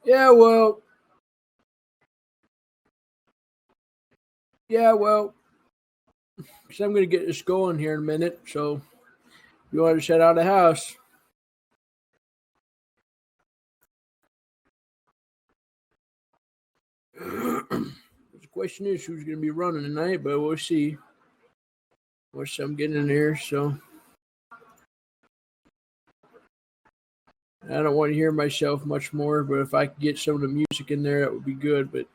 Yeah, well, yeah, well, so I'm going to get this going here in a minute. So you want to shut out the house? The question is who's going to be running tonight, but we'll see. Once I'm getting in here, so I don't want to hear myself much more. But if I could get some of the music in there, that would be good. But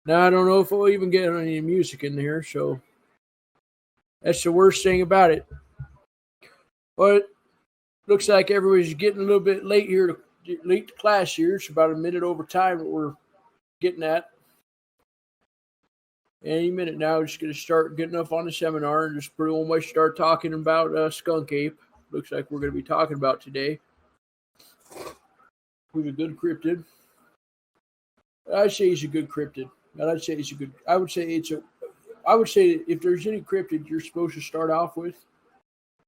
now I don't know if we'll even get any music in there. So that's the worst thing about it. But looks like everybody's getting a little bit late here, late to class here. It's about a minute over time that we're getting at. Any minute now, we're just going to start getting up on the seminar and just pretty much start talking about skunk ape. Looks like we're going to be talking about today. Who's a good cryptid? I'd say he's a good cryptid. And I'd say he's a good. I would say it's a. I would say if there's any cryptid you're supposed to start off with,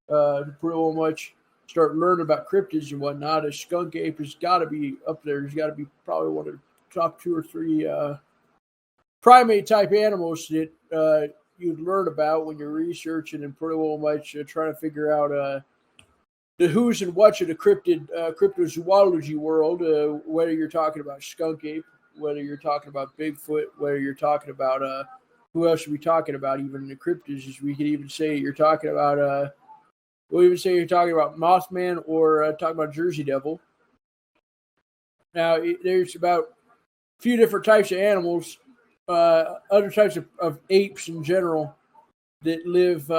to pretty much start learning about cryptids and whatnot, a skunk ape has got to be up there. He's got to be probably one of the top two or three primate type animals that you'd learn about when you're researching and pretty much trying to figure out the who's and what's of the cryptozoology world. Whether you're talking about skunk ape, whether you're talking about Bigfoot, whether you're talking about who else are we talking about? Even in the cryptids, we could even say you're talking about. We'll even say you're talking about Mothman or talking about Jersey Devil. Now, there's about a few different types of animals, other types of apes in general that live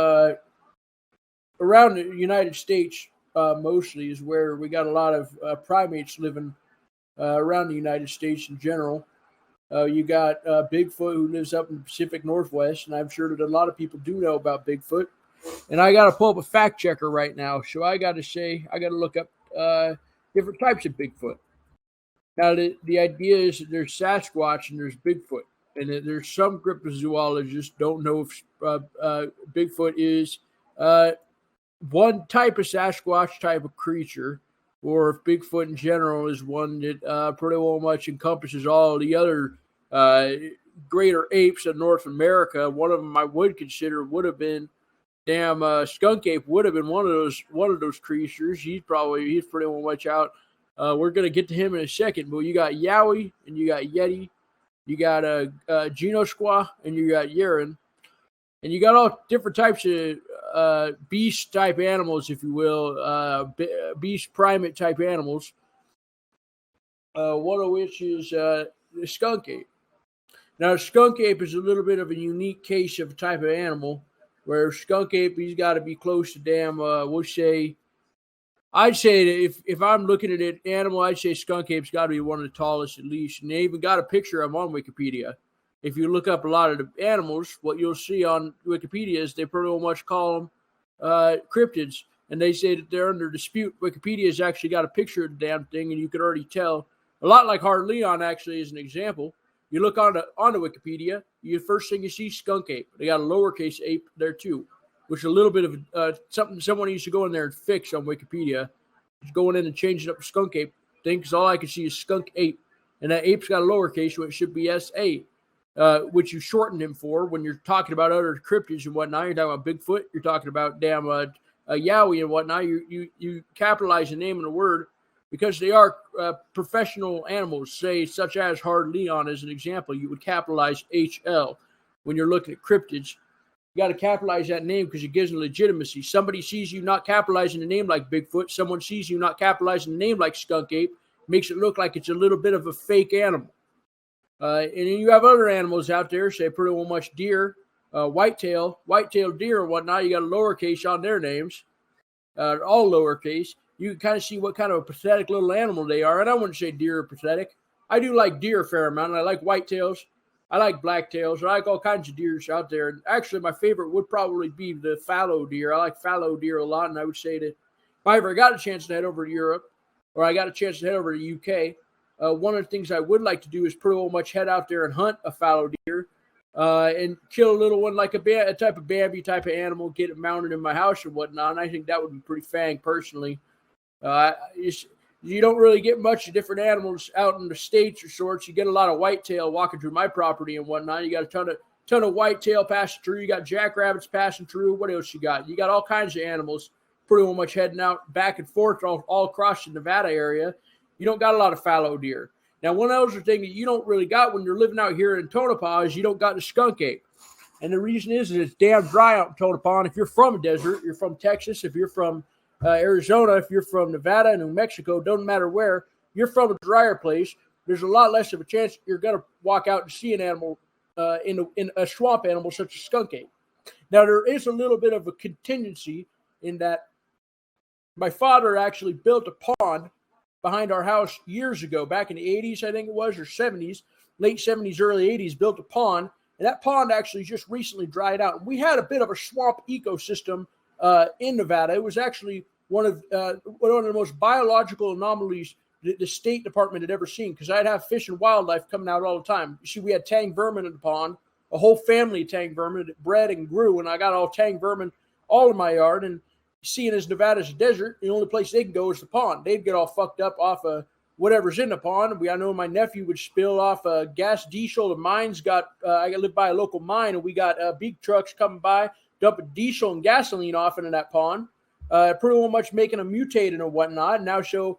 around the United States. Mostly is where we got a lot of primates living around the United States in general. You got Bigfoot who lives up in the Pacific Northwest, and I'm sure that a lot of people do know about Bigfoot. And I got to pull up a fact checker right now. So I got to look up different types of Bigfoot. Now, the idea is that there's Sasquatch and there's Bigfoot. And that there's some cryptozoologists don't know if Bigfoot is one type of Sasquatch type of creature, or if Bigfoot in general is one that pretty well much encompasses all the other greater apes of North America. One of them I would consider would have been skunk ape would have been one of those creatures. He's pretty much out. We're gonna get to him in a second, but you got Yowie and you got Yeti, you got Genosqua and you got Yeren, and you got all different types of beast type animals, if you will, beast primate type animals. One of which is the skunk ape. Now, skunk ape is a little bit of a unique case of a type of animal. Where skunk ape, he's got to be close to damn. I'd say that if I'm looking at an animal, I'd say skunk ape's got to be one of the tallest at least. And they even got a picture of them on Wikipedia. If you look up a lot of the animals, what you'll see on Wikipedia is they pretty much call them cryptids, and they say that they're under dispute. Wikipedia's actually got a picture of the damn thing, and you could already tell. A lot like Hard Leon, actually, is an example. You look onto Wikipedia, the first thing you see skunk ape. They got a lowercase ape there too, which is a little bit of something someone used to go in there and fix on Wikipedia. Just going in and changing up skunk ape thing, because all I can see is skunk ape, and that ape's got a lowercase, so it should be SA, which you shorten him for when you're talking about other cryptids and whatnot. You're talking about Bigfoot, you're talking about damn Yowie and whatnot. You capitalize the name of the word. Because they are professional animals, say, such as Hard Leon as an example, you would capitalize HL when you're looking at cryptids. You got to capitalize that name because it gives them legitimacy. Somebody sees you not capitalizing the name like Bigfoot. Someone sees you not capitalizing the name like skunk ape. Makes it look like it's a little bit of a fake animal. And then you have other animals out there, say pretty well much deer, whitetail deer and whatnot. You got a lowercase on their names, all lowercase. You can kind of see what kind of a pathetic little animal they are. And I wouldn't say deer are pathetic. I do like deer a fair amount. I like whitetails. I like blacktails. I like all kinds of deers out there. And actually, my favorite would probably be the fallow deer. I like fallow deer a lot. And I would say that if I ever got a chance to head over to Europe, or I got a chance to head over to the UK, one of the things I would like to do is pretty much head out there and hunt a fallow deer and kill a little one like a type of Bambi type of animal, get it mounted in my house or whatnot. And I think that would be pretty fang personally. You don't really get much of different animals out in the States or sorts. You get a lot of whitetail walking through my property and whatnot. You got a ton of whitetail passing through. You got jackrabbits passing through. What else you got? You got all kinds of animals pretty much heading out back and forth all across the Nevada area. You don't got a lot of fallow deer. Now, one other thing that you don't really got when you're living out here in Tonopah is you don't got the skunk ape. And the reason is it's damn dry out in Tonopah. And if you're from a desert, you're from Texas, if you're from Arizona, if you're from Nevada, New Mexico, doesn't matter where, you're from a drier place, there's a lot less of a chance you're going to walk out and see an animal in a swamp animal such as skunk ape. Now, there is a little bit of a contingency in that my father actually built a pond behind our house years ago, back in the 80s, I think it was, or 70s, late 70s, early 80s, built a pond. And that pond actually just recently dried out. And we had a bit of a swamp ecosystem in Nevada. It was actually one of the most biological anomalies the State Department had ever seen, because I'd have fish and wildlife coming out all the time. You see, we had tang vermin in the pond, a whole family of tang vermin that bred and grew, and I got all tang vermin all in my yard. And seeing as Nevada's a desert, the only place they can go is the pond. They'd get all fucked up off of whatever's in the pond. I know my nephew would spill off gas diesel. The mine's got, I live by a local mine, and we got big trucks coming by, dumping diesel and gasoline off into that pond, pretty much making them mutate and whatnot. And now, so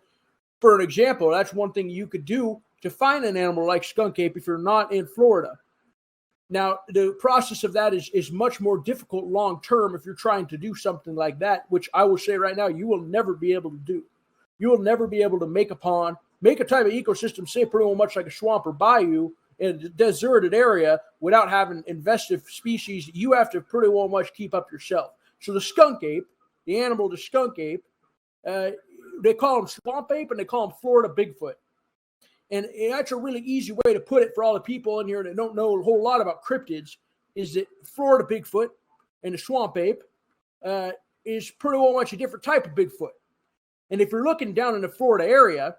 for an example, that's one thing you could do to find an animal like skunk ape if you're not in Florida. Now, the process of that is much more difficult long-term if you're trying to do something like that, which I will say right now, you will never be able to do. You will never be able to make a pond, make a type of ecosystem, say pretty much like a swamp or bayou in a deserted area without having investive species you have to pretty well much keep up yourself. So the skunk ape, the animal, the skunk ape, they call him swamp ape and they call him Florida Bigfoot. And that's a really easy way to put it for all the people in here that don't know a whole lot about cryptids, is that Florida Bigfoot and the swamp ape is pretty well much a different type of Bigfoot. And if you're looking down in the Florida area,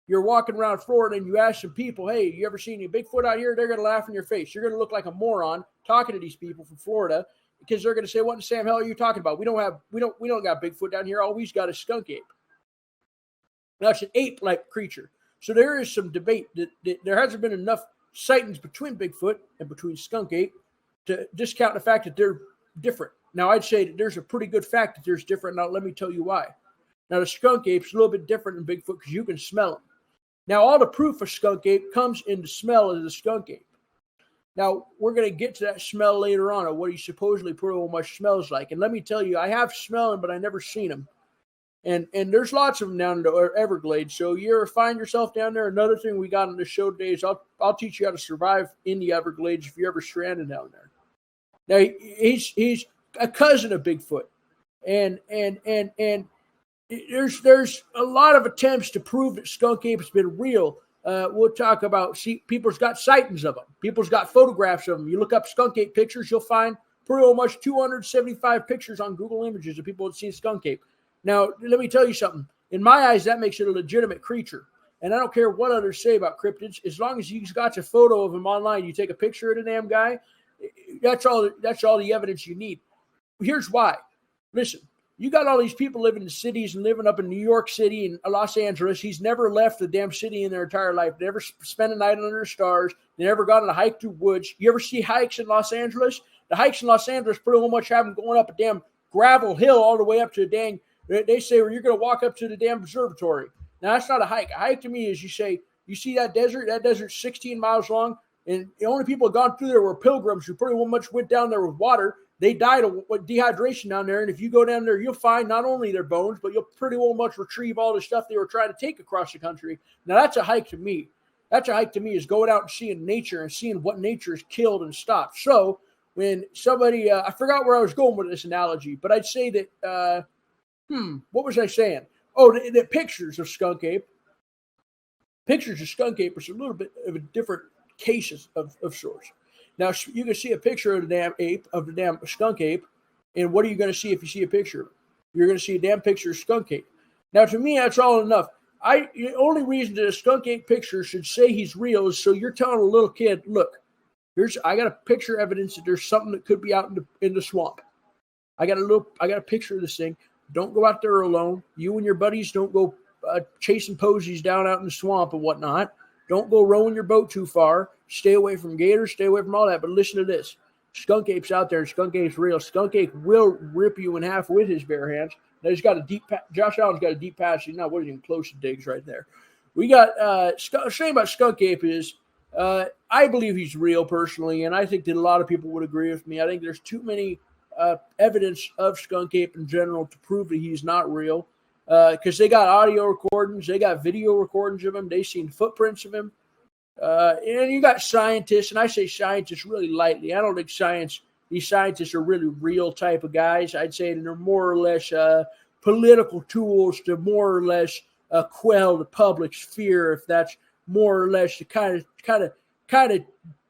you're walking around Florida and you ask some people, hey, you ever seen any Bigfoot out here? They're going to laugh in your face. You're going to look like a moron talking to these people from Florida, because they're going to say, what in Sam hell are you talking about? We don't got Bigfoot down here. All we've got is skunk ape. Now, it's an ape-like creature. So there is some debate that there hasn't been enough sightings between Bigfoot and between skunk ape to discount the fact that they're different. Now, I'd say that there's a pretty good fact that there's different. Now, let me tell you why. Now, the skunk ape's a little bit different than Bigfoot because you can smell them. Now, all the proof of skunk ape comes in the smell of the skunk ape. Now, we're going to get to that smell later on, of what he supposedly pretty much smells like. And let me tell you, I have smelled him, but I never seen him. And there's lots of them down in the Everglades. So you ever find yourself down there? Another thing we got on the show today is I'll teach you how to survive in the Everglades if you're ever stranded down there. Now, he's a cousin of Bigfoot. And there's a lot of attempts to prove that skunk ape has been real. We'll talk about, people's got sightings of them. People's got photographs of them. You look up skunk ape pictures, you'll find pretty much 275 pictures on Google Images of people that see skunk ape. Now, let me tell you something. In my eyes, that makes it a legitimate creature. And I don't care what others say about cryptids. As long as you got a photo of him online, you take a picture of the damn guy, that's all the evidence you need. Here's why. Listen, you got all these people living in cities and living up in New York City and Los Angeles. He's never left the damn city in their entire life. They never spent a night under the stars. They never gone on a hike through woods. You ever see hikes in Los Angeles? The hikes in Los Angeles pretty much have them going up a damn gravel hill all the way up to a dang. They say, well, you're going to walk up to the damn observatory. Now, that's not a hike. A hike to me is you see that desert's 16 miles long, and the only people who gone through there were pilgrims who pretty much went down there with water. They died of dehydration down there, and if you go down there, you'll find not only their bones, but you'll pretty well much retrieve all the stuff they were trying to take across the country. Now, that's a hike to me. That's a hike to me, is going out and seeing nature and seeing what nature has killed and stopped. So when somebody, I forgot where I was going with this analogy, but I'd say that, what was I saying? Oh, the pictures of skunk ape. Pictures of skunk ape is a little bit of a different cases of sorts. Now, you can see a picture of the damn ape, of the damn skunk ape, and what are you going to see if you see a picture of it? You're going to see a damn picture of skunk ape. Now, to me, that's all enough. The only reason that a skunk ape picture should say he's real is so you're telling a little kid, look, I got a picture evidence that there's something that could be out in the swamp. I got a picture of this thing. Don't go out there alone. You and your buddies don't go chasing posies down out in the swamp and whatnot. Don't go rowing your boat too far. Stay away from gators. Stay away from all that. But listen to this. Skunk ape's out there. Skunk ape's real. Skunk ape will rip you in half with his bare hands. Now he's got a deep Josh Allen's got a deep pass. He's not even close to Diggs right there. We got saying about skunk ape is I believe he's real personally, and I think that a lot of people would agree with me. I think there's too many evidence of skunk ape in general to prove that he's not real, because they got audio recordings, they got video recordings of him, they seen footprints of him, and you got scientists, and I say scientists really lightly. I don't think these scientists are really real type of guys. I'd say they're more or less political tools to more or less quell the public's fear, if that's more or less the kind of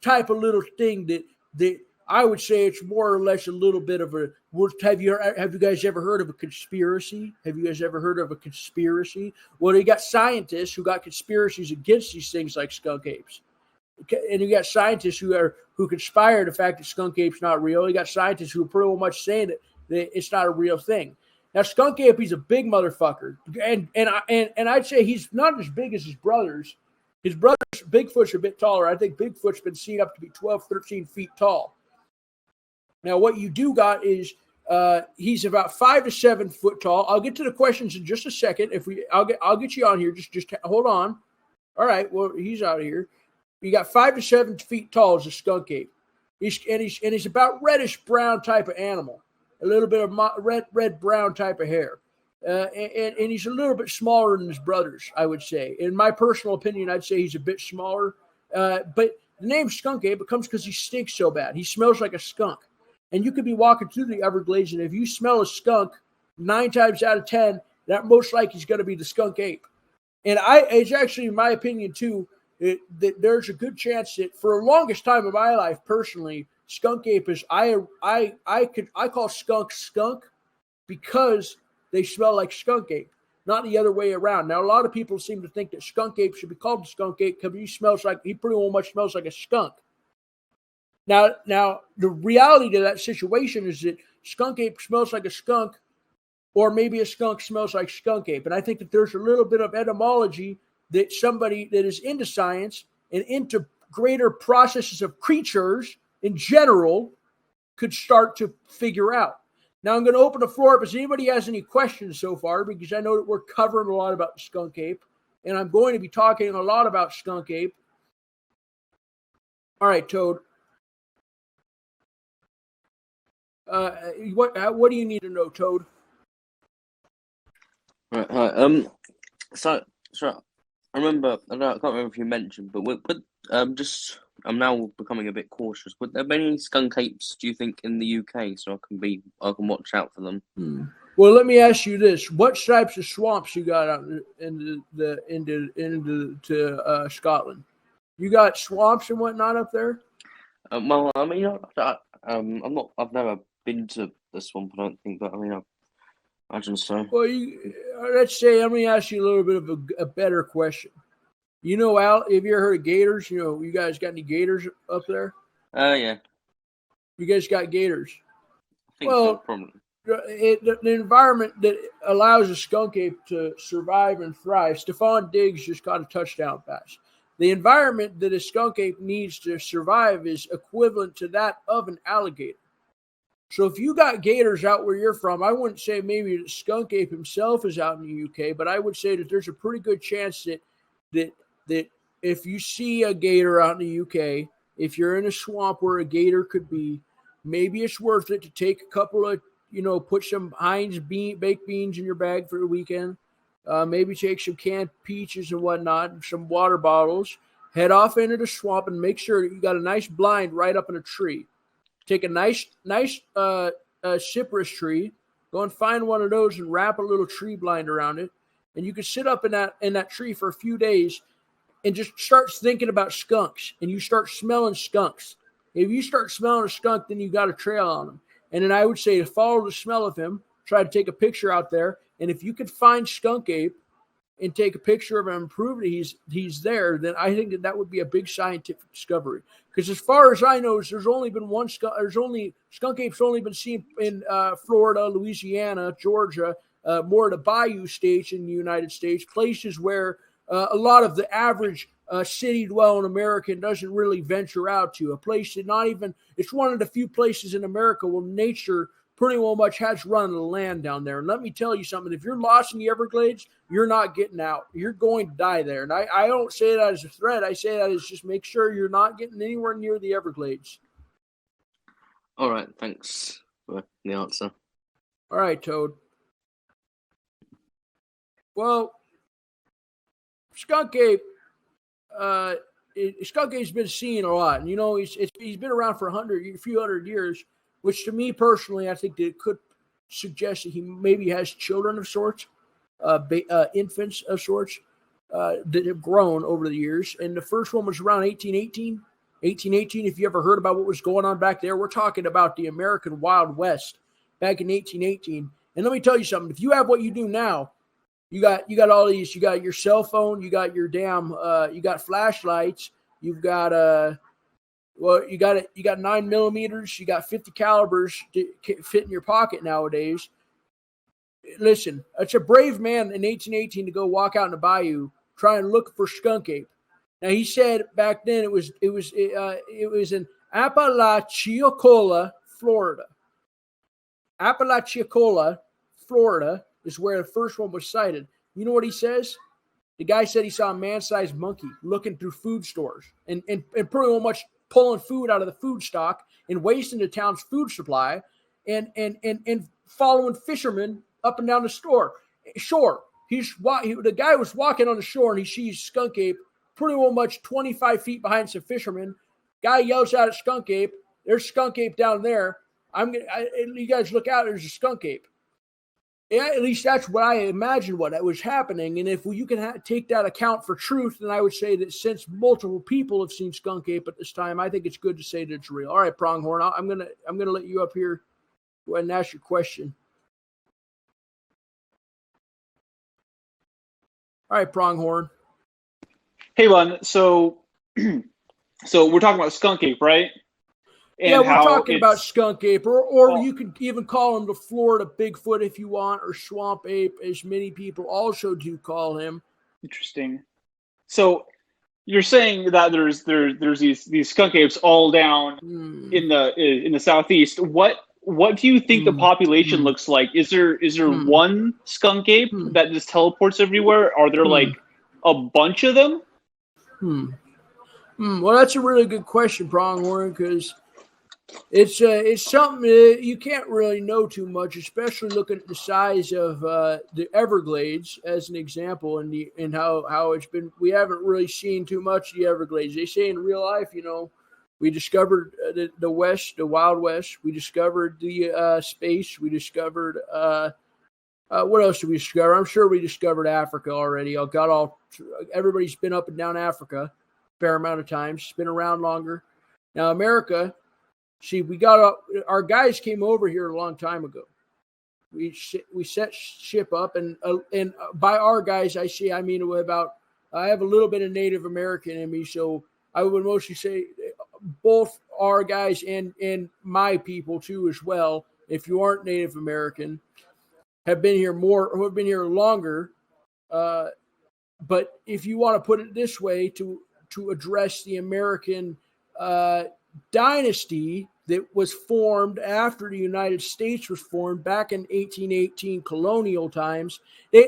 type of little thing that I would say it's more or less a little bit of a. Have you guys ever heard of a conspiracy? Have you guys ever heard of a conspiracy? Well, you got scientists who got conspiracies against these things like skunk apes, and you got scientists who conspire the fact that skunk ape's not real. You got scientists who are pretty much saying that it's not a real thing. Now, skunk ape, he's a big motherfucker, and I'd say he's not as big as his brothers. His brothers, Bigfoot's a bit taller. I think Bigfoot's been seen up to be 12, 13 feet tall. Now, what you do got is he's about 5 to 7 foot tall. I'll get to the questions in just a second. I'll get you on here. Just hold on. All right. Well, he's out of here. You got 5 to 7 feet tall as a skunk ape. He's about reddish brown type of animal. A little bit of red brown type of hair. And he's a little bit smaller than his brothers, I would say. In my personal opinion, I'd say he's a bit smaller. But the name skunk ape comes because he stinks so bad. He smells like a skunk. And you could be walking through the Everglades, and if you smell a skunk, 9 times out of 10, that most likely is going to be the skunk ape. And it's actually, in my opinion, too, that there's a good chance that for the longest time of my life, personally, skunk ape is I call skunk because they smell like skunk ape, not the other way around. Now, a lot of people seem to think that skunk ape should be called skunk ape because he pretty much smells like a skunk. Now, the reality to that situation is that skunk ape smells like a skunk, or maybe a skunk smells like skunk ape. And I think that there's a little bit of etymology that somebody that is into science and into greater processes of creatures in general could start to figure out. Now, I'm going to open the floor up. If anybody has any questions so far, because I know that we're covering a lot about the skunk ape, and I'm going to be talking a lot about skunk ape. All right, Toad. What do you need to know, Toad? Right, hi. So I remember. I can't remember if you mentioned, but I'm now becoming a bit cautious. Would there be any skunk apes, do you think, in the UK, so I can watch out for them? Well, let me ask you this: what types of swamps you got out into Scotland? You got swamps and whatnot up there? Well, I mean, I've never been to the swamp, I don't think, but I mean, I imagine so. Well, let me ask you a little bit of a better question. You know, Al, have you ever heard of gators? You know, you guys got any gators up there? Yeah. You guys got gators? I think so, probably. The environment that allows a skunk ape to survive and thrive. Stephon Diggs just caught a touchdown pass. The environment that a skunk ape needs to survive is equivalent to that of an alligator. So if you got gators out where you're from, I wouldn't say maybe the skunk ape himself is out in the UK, but I would say that there's a pretty good chance that if you see a gator out in the UK, if you're in a swamp where a gator could be, maybe it's worth it to take a couple of, put some Heinz baked beans in your bag for the weekend. Maybe take some canned peaches and whatnot, and some water bottles, head off into the swamp and make sure that you got a nice blind right up in a tree. Take a nice cypress tree, go and find one of those and wrap a little tree blind around it. And you can sit up in that tree for a few days and just start thinking about skunks, and you start smelling skunks. If you start smelling a skunk, then you got a trail on him. And then I would say to follow the smell of him, try to take a picture out there. And if you could find skunk ape and take a picture of him and prove that he's there, then I think that would be a big scientific discovery. Because as far as I know, there's only been skunk ape's only been seen in Florida, Louisiana, Georgia, more of the bayou states in the United States, places where a lot of the average city-dwelling American doesn't really venture out to. A place that not even, it's one of the few places in America where nature pretty well much has run the land down there. And let me tell you something, if you're lost in the Everglades, you're not getting out. You're going to die there. And I don't say that as a threat. I say that as just make sure you're not getting anywhere near the Everglades. All right, thanks for the answer. All right, Toad. Well, skunk ape, skunk ape's been seen a lot, and he's been around for a few hundred years, which to me personally, I think that it could suggest that he maybe has children of sorts, infants of sorts that have grown over the years. And the first one was around 1818. 1818, if you ever heard about what was going on back there, we're talking about the American Wild West back in 1818. And let me tell you something, if you have what you do now, you got all these, you got your cell phone, you got your you got flashlights, you've got you got 9mm, you got 50 calibers to fit in your pocket nowadays. Listen, it's a brave man in 1818 to go walk out in the bayou try and look for skunk ape. Now he said back then it was in Apalachicola, Florida. Apalachicola, Florida is where the first one was sighted. You know what he says? The guy said he saw a man-sized monkey looking through food stores and pretty much pulling food out of the food stock and wasting the town's food supply and following fishermen up and down the shore. The guy was walking on the shore and he sees skunk ape pretty well much 25 feet behind some fishermen. Guy yells out at skunk ape, "There's skunk ape down there. You guys look out, there's a skunk ape." Yeah, at least that's what I imagined what was happening. And if you can take that account for truth, then I would say that since multiple people have seen skunk ape at this time, I think it's good to say that it's real. All right, Pronghorn, I'm gonna let you up here. Go ahead and ask your question. All right, Pronghorn. Hey, Lon. So we're talking about skunk ape, right? And yeah, we're talking about skunk ape, or you could even call him the Florida Bigfoot if you want, or swamp ape, as many people also do call him. Interesting. So you're saying that there's these skunk apes all down in the southeast. What do you think the population looks like? Is there one skunk ape that just teleports everywhere? Are there like a bunch of them? Well, that's a really good question, Pronghorn, because it's something you can't really know too much, especially looking at the size of the Everglades as an example, and how it's been. We haven't really seen too much of the Everglades. They say in real life, we discovered the West, the Wild West. We discovered the space. We discovered what else did we discover? I'm sure we discovered Africa already. Everybody's been up and down Africa a fair amount of times. It's been around longer. Now America. See, our guys came over here a long time ago. We set ship up, and by our guys, I mean I have a little bit of Native American in me, so I would mostly say both our guys and my people too as well. If you aren't Native American, have been here more, or have been here longer. But if you want to put it this way, to address the American dynasty that was formed after the United States was formed back in 1818 colonial times.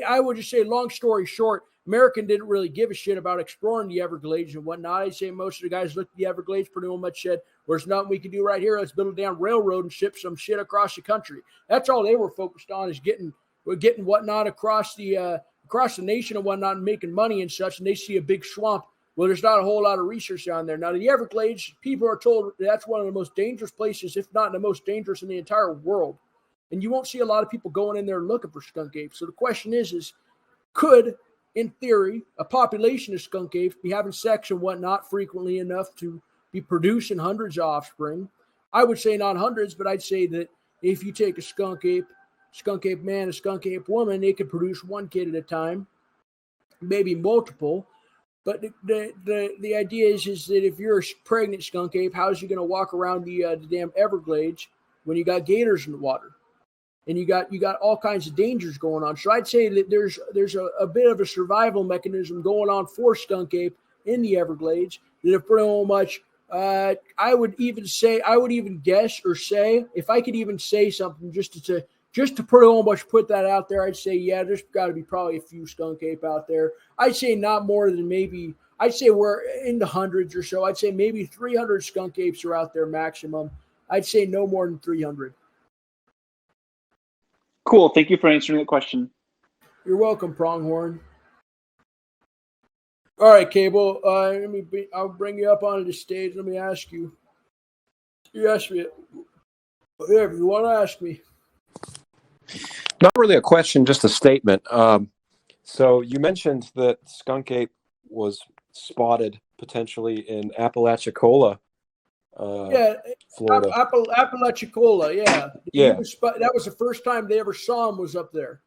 I would just say, long story short, American didn't really give a shit about exploring the Everglades and whatnot. I'd say most of the guys looked at the Everglades pretty much said, "There's nothing we can do right here. Let's build a damn railroad and ship some shit across the country." That's all they were focused on, is getting whatnot across the nation and whatnot, and making money and such. And they see a big swamp. Well, there's not a whole lot of research down there. Now, the Everglades, people are told that's one of the most dangerous places, if not the most dangerous in the entire world. And you won't see a lot of people going in there looking for skunk apes. So the question is could, in theory, a population of skunk apes be having sex and whatnot frequently enough to be producing hundreds of offspring? I would say not hundreds, but I'd say that if you take a skunk ape man, a skunk ape woman, they could produce one kid at a time, maybe multiple. But the idea is that if you're a pregnant skunk ape, how's you going to walk around the damn Everglades when you got gators in the water? and you got all kinds of dangers going on. So I'd say that there's a bit of a survival mechanism going on for skunk ape in the Everglades that are pretty much. I would even guess or say, if I could even say something just to pretty much put that out there, I'd say, yeah, there's got to be probably a few skunk ape out there. I'd say not more than maybe, I'd say we're in the hundreds or so. I'd say maybe 300 skunk apes are out there maximum. I'd say no more than 300. Cool. Thank you for answering that question. You're welcome, Pronghorn. All right, Cable. I'll bring you up onto the stage. Let me ask you. You ask me whatever you want to ask me. Not really a question, just a statement. So you mentioned that skunk ape was spotted potentially in Apalachicola, Florida. Apalachicola, yeah. Yeah. That was the first time they ever saw him was up there.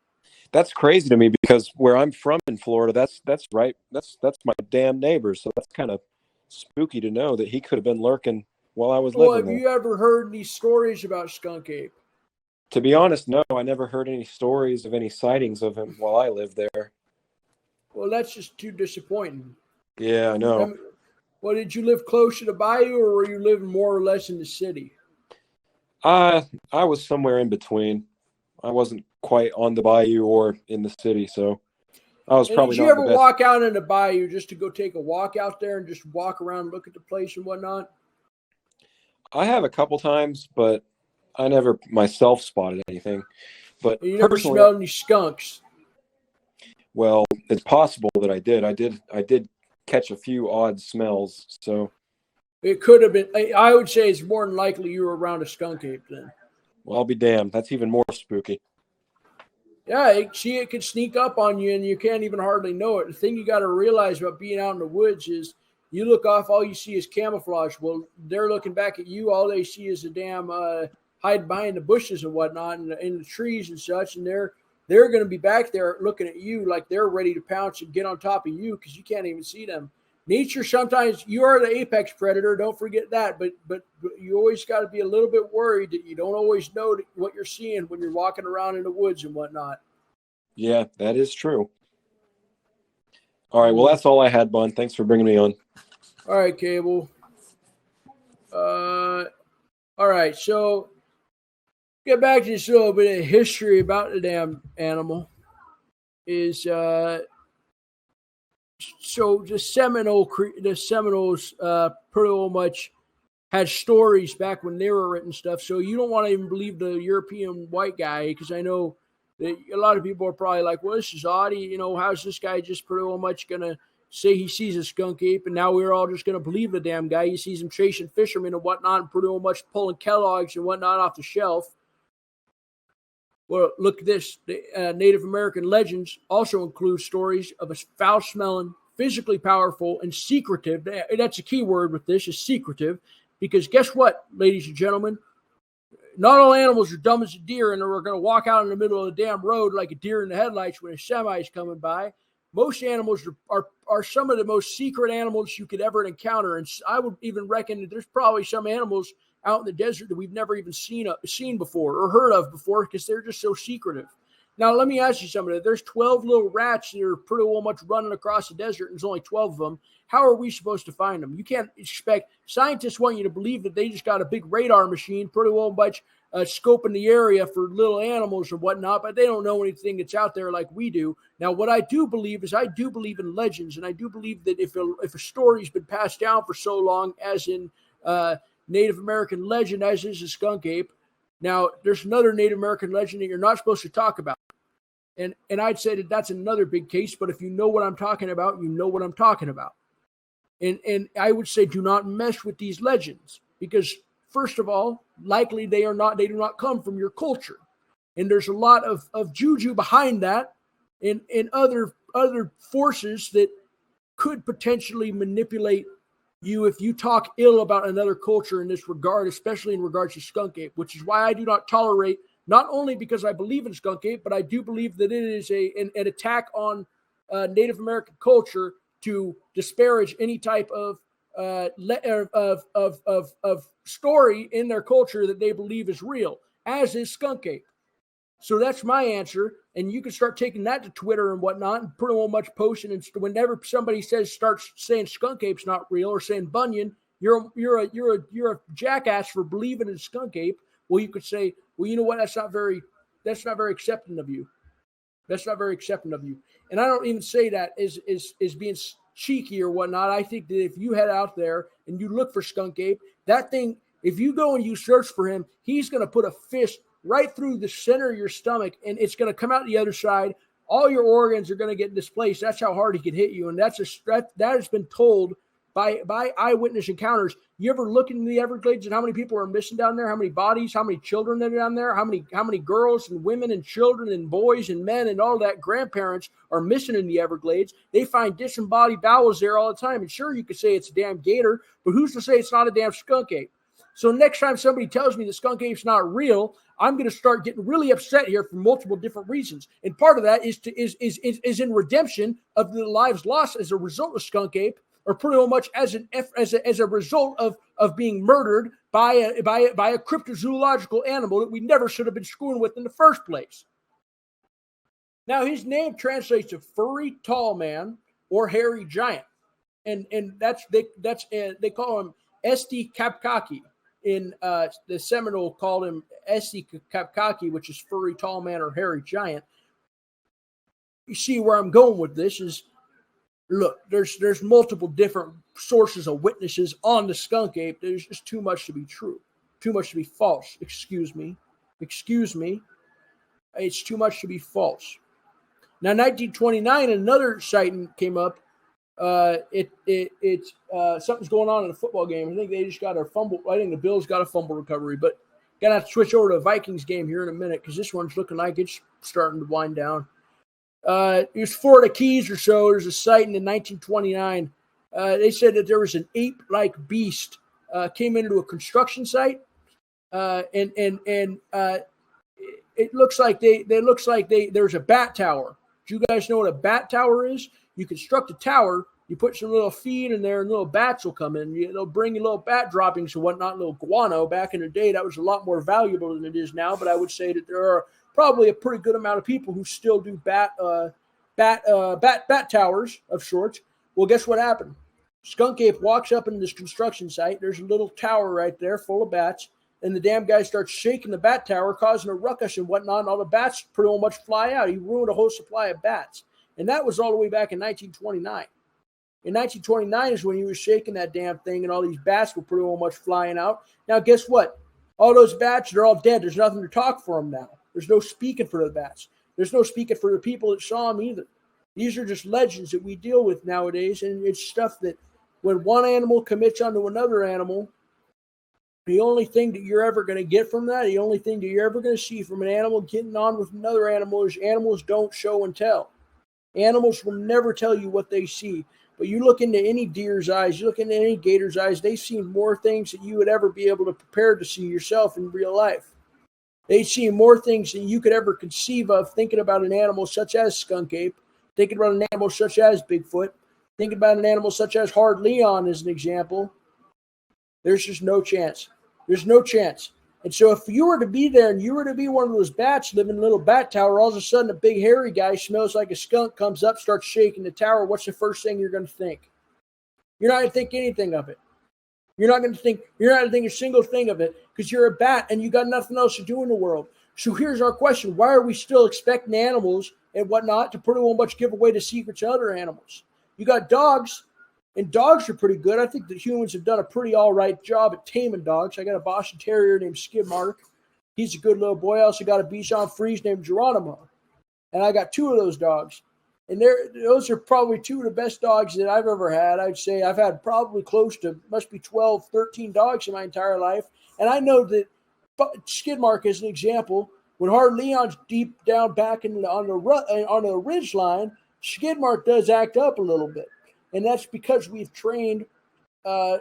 That's crazy to me because where I'm from in Florida, that's right. That's my damn neighbor. So that's kind of spooky to know that he could have been lurking while I was living Have there. you ever heard these stories about skunk ape? To be honest, no, I never heard any stories of any sightings of him while I lived there. Well, that's just too disappointing. Yeah, I know. Well, did you live close to the bayou, or were you living more or less in the city? I was somewhere in between. I wasn't quite on the bayou or in the city, so I was probably not the best. Did you ever walk out in the bayou just to go take a walk out there and just walk around and look at the place and whatnot? I have a couple times, but I never myself spotted anything. But you never smelled any skunks? Well, it's possible that I did. I did catch a few odd smells, so it could have been. I would say it's more than likely you were around a skunk ape then. Well, I'll be damned. That's even more spooky. Yeah, it could sneak up on you and you can't even hardly know it. The thing you got to realize about being out in the woods is you look off, all you see is camouflage. Well, they're looking back at you. All they see is a damn hide behind the bushes and whatnot and in the trees and such. And they're going to be back there looking at you like they're ready to pounce and get on top of you because you can't even see them. Nature, sometimes you are the apex predator. Don't forget that. But you always got to be a little bit worried that you don't always know what you're seeing when you're walking around in the woods and whatnot. Yeah, that is true. All right. Well, that's all I had, Bun. Thanks for bringing me on. All right, Cable. All right. So get back to this little bit of history about the damn animal. So the Seminoles pretty much had stories back when they were written stuff. So you don't want to even believe the European white guy because I know that a lot of people are probably like, well, this is odd. How's this guy just pretty much going to say he sees a skunk ape and now we're all just going to believe the damn guy. He sees him chasing fishermen and whatnot and pretty much pulling Kellogg's and whatnot off the shelf. Well, look at this. The Native American legends also include stories of a foul-smelling, physically powerful, and secretive. That's a key word with this, is secretive. Because guess what, ladies and gentlemen? Not all animals are dumb as a deer and are going to walk out in the middle of the damn road like a deer in the headlights when a semi is coming by. Most animals are some of the most secret animals you could ever encounter. And I would even reckon that there's probably some animals out in the desert that we've never even seen before or heard of before because they're just so secretive. Now, let me ask you something. There's 12 little rats that are pretty well much running across the desert, and there's only 12 of them. How are we supposed to find them? You can't expect – scientists want you to believe that they just got a big radar machine pretty well much scoping the area for little animals or whatnot, but they don't know anything that's out there like we do. Now, what I do believe is I do believe in legends, and I do believe that if a story's been passed down for so long, as in Native American legend, as is a skunk ape. Now, there's another Native American legend that you're not supposed to talk about. And I'd say that that's another big case, but if you know what I'm talking about, you know what I'm talking about. And I would say do not mess with these legends because, first of all, likely they do not come from your culture. And there's a lot of juju behind that and other forces that could potentially manipulate you if you talk ill about another culture in this regard, especially in regards to skunk ape, which is why I do not tolerate, not only because I believe in skunk ape, but I do believe that it is an attack on Native American culture to disparage any type of story in their culture that they believe is real, as is skunk ape. So that's my answer. And you can start taking that to Twitter and whatnot and pretty much posting. And whenever somebody starts saying skunk ape's not real or saying Bunyan, you're a jackass for believing in skunk ape. Well, you could say, well, you know what? That's not very accepting of you. That's not very accepting of you. And I don't even say that as being cheeky or whatnot. I think that if you head out there and you look for skunk ape, that thing, if you go and you search for him, he's going to put a fist right through the center of your stomach, and it's going to come out the other side. All your organs are going to get displaced. That's how hard he can hit you, and that has been told by eyewitness encounters. You ever look into the Everglades and how many people are missing down there? How many bodies? How many children are down there? How many girls and women and children and boys and men and all that grandparents are missing in the Everglades? They find disembodied bowels there all the time. And sure, you could say it's a damn gator, but who's to say it's not a damn skunk ape? So next time somebody tells me the skunk ape's not real, I'm going to start getting really upset here for multiple different reasons. And part of that is in redemption of the lives lost as a result of skunk ape, or pretty much as a result of being murdered by a cryptozoological animal that we never should have been screwing with in the first place. Now his name translates to furry tall man or hairy giant, and they call him Esti Kapkaki. In the Seminole called him Esti Kapkaki, which is furry tall man or hairy giant. You see where I'm going with this is, look, there's multiple different sources of witnesses on the skunk ape. There's just too much to be true, too much to be false. Excuse me. It's too much to be false. Now, 1929, another sighting came up. Something's going on in a football game. I think they just got a fumble. I think the Bills got a fumble recovery, but gonna have to switch over to a Vikings game here in a minute because this one's looking like it's starting to wind down. It was Florida Keys or so. There's a sighting in 1929. They said that there was an ape-like beast came into a construction site, and it looks like there's a bat tower. Do you guys know what a bat tower is? You construct a tower, you put some little feed in there, and little bats will come in. They'll bring you little bat droppings and whatnot, little guano. Back in the day, that was a lot more valuable than it is now, but I would say that there are probably a pretty good amount of people who still do bat towers of sorts. Well, guess what happened? Skunk ape walks up into this construction site. There's a little tower right there full of bats, and the damn guy starts shaking the bat tower, causing a ruckus and whatnot, and all the bats pretty much fly out. He ruined a whole supply of bats. And that was all the way back in 1929. In 1929 is when he was shaking that damn thing, and all these bats were pretty much flying out. Now, guess what? All those bats, they're all dead. There's nothing to talk for them now. There's no speaking for the bats. There's no speaking for the people that saw them either. These are just legends that we deal with nowadays, and it's stuff that when one animal commits onto another animal, the only thing that you're ever going to get from that, the only thing that you're ever going to see from an animal getting on with another animal is animals don't show and tell. Animals will never tell you what they see. But you look into any deer's eyes, you look into any gator's eyes, they've seen more things that you would ever be able to prepare to see yourself in real life. They've seen more things than you could ever conceive of thinking about an animal such as skunk ape, thinking about an animal such as Bigfoot, thinking about an animal such as Hard Leon as an example. There's just no chance. There's no chance. And so if you were to be there and you were to be one of those bats living in a little bat tower, all of a sudden a big hairy guy smells like a skunk comes up, starts shaking the tower, what's the first thing you're going to think? You're not going to think anything of it. You're not going to think a single thing of it because you're a bat and you got nothing else to do in the world. So here's our question. Why are we still expecting animals and whatnot to pretty much give away the secrets to other animals? You got dogs. And dogs are pretty good. I think the humans have done a pretty all right job at taming dogs. I got a Boston Terrier named Skidmark. He's a good little boy. I also got a Bichon Frise named Geronimo. And I got two of those dogs. And those are probably two of the best dogs that I've ever had. I'd say I've had probably close to, must be 12, 13 dogs in my entire life. And I know that Skidmark is an example. When Hard Leon's deep down back on the ridge line, Skidmark does act up a little bit. And that's because we've trained our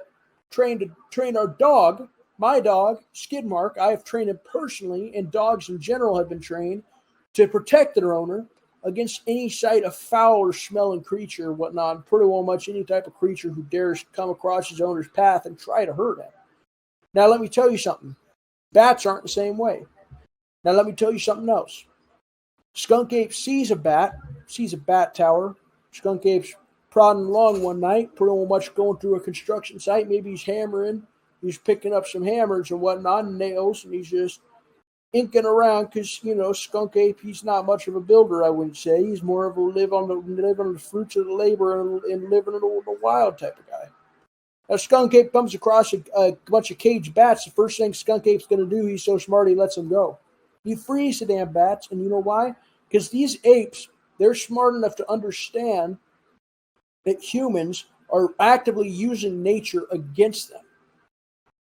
dog, my dog, Skidmark. I have trained him personally, and dogs in general have been trained to protect their owner against any sight of foul or smelling creature or whatnot, pretty well much any type of creature who dares come across his owner's path and try to hurt him. Now, let me tell you something. Bats aren't the same way. Now, let me tell you something else. Skunk ape sees a bat tower. Skunk ape's prodding along one night, pretty much going through a construction site. Maybe he's hammering. He's picking up some hammers and whatnot and nails, and he's just inking around because, skunk ape, he's not much of a builder, I wouldn't say. He's more of a live on the fruits of the labor and living in the wild type of guy. Now, skunk ape comes across a bunch of caged bats. The first thing skunk ape's going to do, he's so smart, he lets them go. He frees the damn bats, and you know why? Because these apes, they're smart enough to understand that humans are actively using nature against them.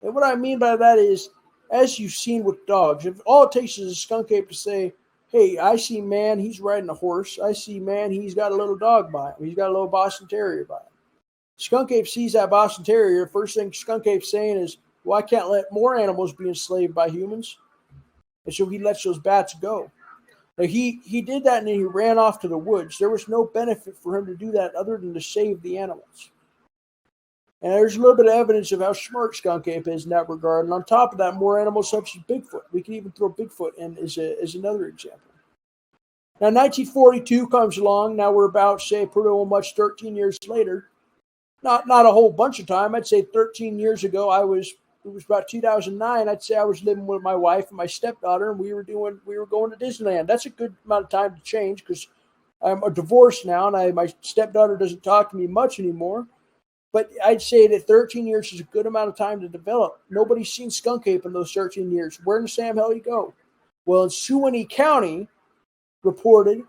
And what I mean by that is, as you've seen with dogs, if all it takes is a skunk ape to say, hey, I see man, he's riding a horse. I see man, he's got a little dog by him. He's got a little Boston Terrier by him. Skunk ape sees that Boston Terrier. First thing skunk ape's saying is, well, I can't let more animals be enslaved by humans. And so he lets those bats go. Now, he did that and then he ran off to the woods. There was no benefit for him to do that other than to save the animals. And there's a little bit of evidence of how smart skunk ape is in that regard. And on top of that, more animals such as Bigfoot. We can even throw Bigfoot in as another example. Now, 1942 comes along. Now we're about, say, pretty much 13 years later. Not a whole bunch of time. I'd say 13 years ago, it was about 2009. I'd say I was living with my wife and my stepdaughter, and we were going to Disneyland. That's a good amount of time to change because I'm divorced now, and my stepdaughter doesn't talk to me much anymore. But I'd say that 13 years is a good amount of time to develop. Nobody's seen skunk ape in those 13 years. Where in the Sam hell he go? Well, in Suwannee County reported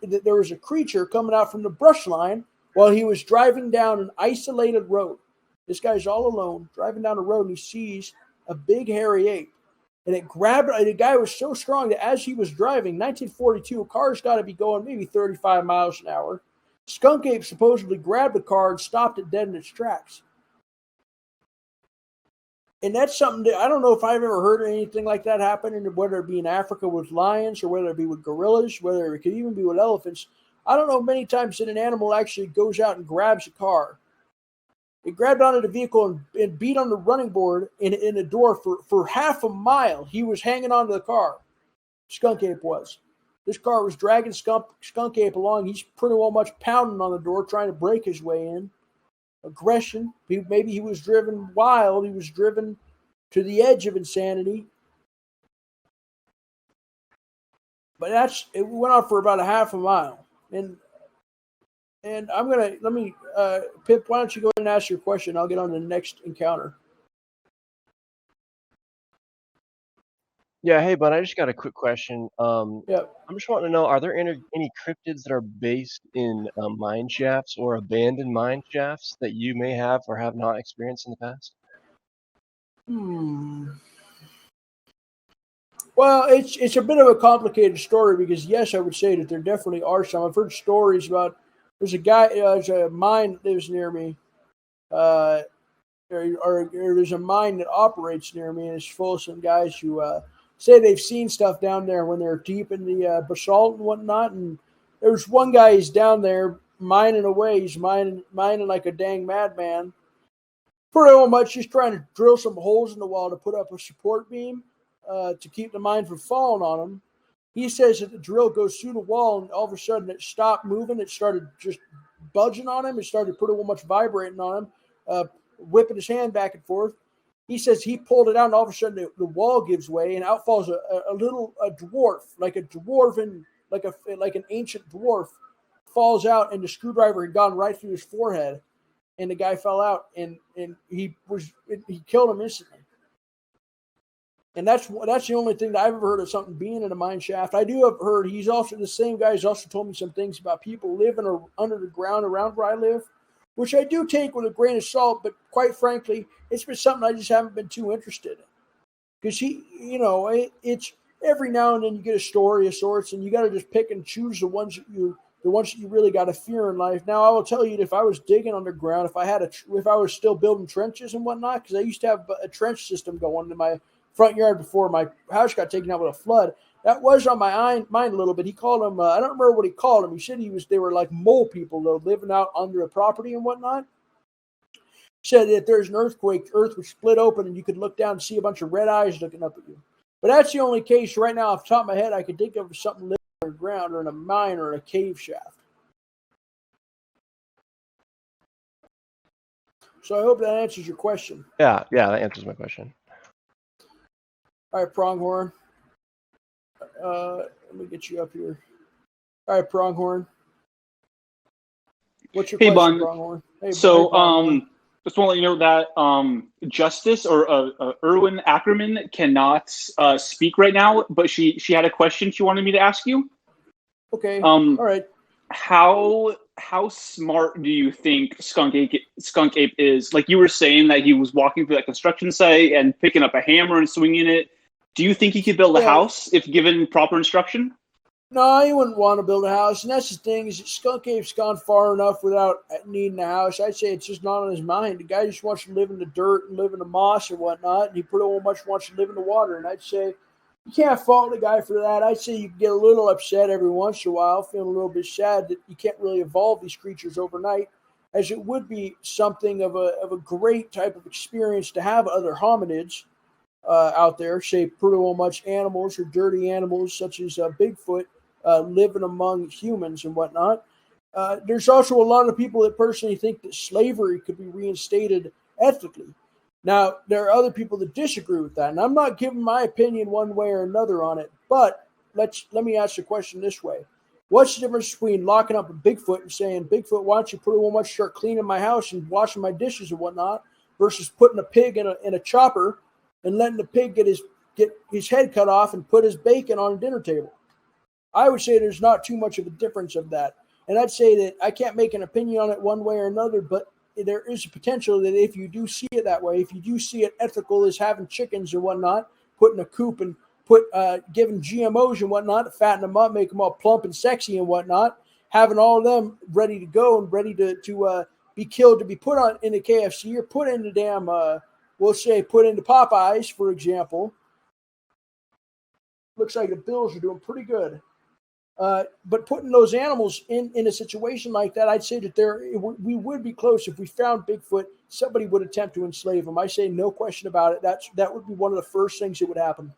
that there was a creature coming out from the brush line while he was driving down an isolated road. This guy's all alone, driving down a road, and he sees a big hairy ape. And it grabbed, the guy was so strong that as he was driving, 1942, a car's got to be going maybe 35 miles an hour. Skunk ape supposedly grabbed the car and stopped it dead in its tracks. And that's something that I don't know if I've ever heard of anything like that happen, whether it be in Africa with lions or whether it be with gorillas, whether it could even be with elephants. I don't know many times that an animal actually goes out and grabs a car. It grabbed onto the vehicle and beat on the running board in the door for half a mile. He was hanging onto the car. Skunk ape was. This car was dragging skunk ape along. He's pretty well much pounding on the door, trying to break his way in. Aggression. Maybe he was driven wild. He was driven to the edge of insanity. But it went on for about a half a mile. And Pip, why don't you go ahead and ask your question? I'll get on to the next encounter. Yeah, hey, bud, I just got a quick question. Yeah. I'm just wanting to know, are there any cryptids that are based in mine shafts or abandoned mine shafts that you may have or have not experienced in the past? Well, it's a bit of a complicated story because, yes, I would say that there definitely are some. I've heard stories about there's a mine that lives near me, or there's a mine that operates near me, and it's full of some guys who say they've seen stuff down there when they're deep in the basalt and whatnot. And there's one guy, he's down there mining away. He's mining like a dang madman. Pretty much just trying to drill some holes in the wall to put up a support beam to keep the mine from falling on him. He says that the drill goes through the wall and all of a sudden it stopped moving. It started just budging on him. It started pretty much vibrating on him, whipping his hand back and forth. He says he pulled it out and all of a sudden the wall gives way and out falls a dwarf, like an ancient dwarf falls out, and the screwdriver had gone right through his forehead, and the guy fell out and he killed him instantly. And that's the only thing that I've ever heard of something being in a mine shaft. I do have heard the same guy has also told me some things about people living under the ground around where I live, which I do take with a grain of salt, but quite frankly, it's been something I just haven't been too interested in. Because it's every now and then you get a story of sorts, and you got to just pick and choose the ones that you really got to fear in life. Now, I will tell you that if I was digging underground, if I was still building trenches and whatnot, because I used to have a trench system going in my front yard before my house got taken out with a flood. That was on my mind a little bit. He called them, I don't remember what he called them. He said they were like mole people though, living out under a property and whatnot. He said that if there's an earthquake, the earth would split open and you could look down and see a bunch of red eyes looking up at you. But that's the only case right now off the top of my head I could think of something living underground or in a mine or in a cave shaft. So I hope that answers your question. Yeah, that answers my question. All right, Pronghorn. Let me get you up here. All right, Pronghorn. What's your Hey, question, Bun. Pronghorn? Hey, So, Pronghorn. just want to let you know that Justice or Erwin Ackerman cannot speak right now, but she had a question she wanted me to ask you. Okay. All right. How smart do you think Skunk Ape is? Like you were saying that he was walking through that construction site and picking up a hammer and swinging it. Do you think he could build a house if given proper instruction? No, he wouldn't want to build a house. And that's the thing, is that Skunk Ape's gone far enough without needing a house. I'd say it's just not on his mind. The guy just wants to live in the dirt and live in the moss and whatnot, and he pretty much wants to live in the water. And I'd say you can't fault the guy for that. I'd say you get a little upset every once in a while, feeling a little bit sad that you can't really evolve these creatures overnight, as it would be something of a great type of experience to have other hominids out there, say pretty much animals or dirty animals such as Bigfoot, living among humans and whatnot. There's also a lot of people that personally think that slavery could be reinstated ethically. Now, there are other people that disagree with that, and I'm not giving my opinion one way or another on it, but let me ask the question this way. What's the difference between locking up a Bigfoot and saying, Bigfoot, why don't you pretty much start cleaning my house and washing my dishes and whatnot, versus putting a pig in a chopper and letting the pig get his head cut off and put his bacon on a dinner table? I would say there's not too much of a difference of that. And I'd say that I can't make an opinion on it one way or another, but there is a potential that if you do see it that way, if you do see it ethical as having chickens or whatnot, putting a coop and giving GMOs and whatnot, fatten them up, make them all plump and sexy and whatnot, having all of them ready to go and ready to be killed, to be put on in the KFC or put in the damn, we'll say put into Popeyes, for example. Looks like the Bills are doing pretty good. But putting those animals in a situation like that, I'd say that we would be close. If we found Bigfoot, somebody would attempt to enslave him. I say no question about it. That would be one of the first things that would happen.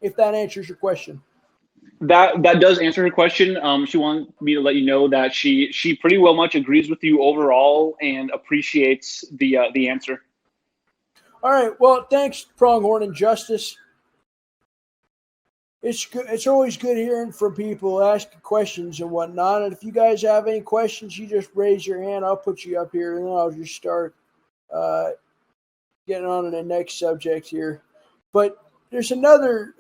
If that answers your question. That does answer her question. She wanted me to let you know that she pretty well much agrees with you overall and appreciates the answer. All right. Well, thanks, Pronghorn and Justice. It's good. It's always good hearing from people asking questions and whatnot. And if you guys have any questions, you just raise your hand. I'll put you up here, and then I'll just start getting on to the next subject here. But there's another,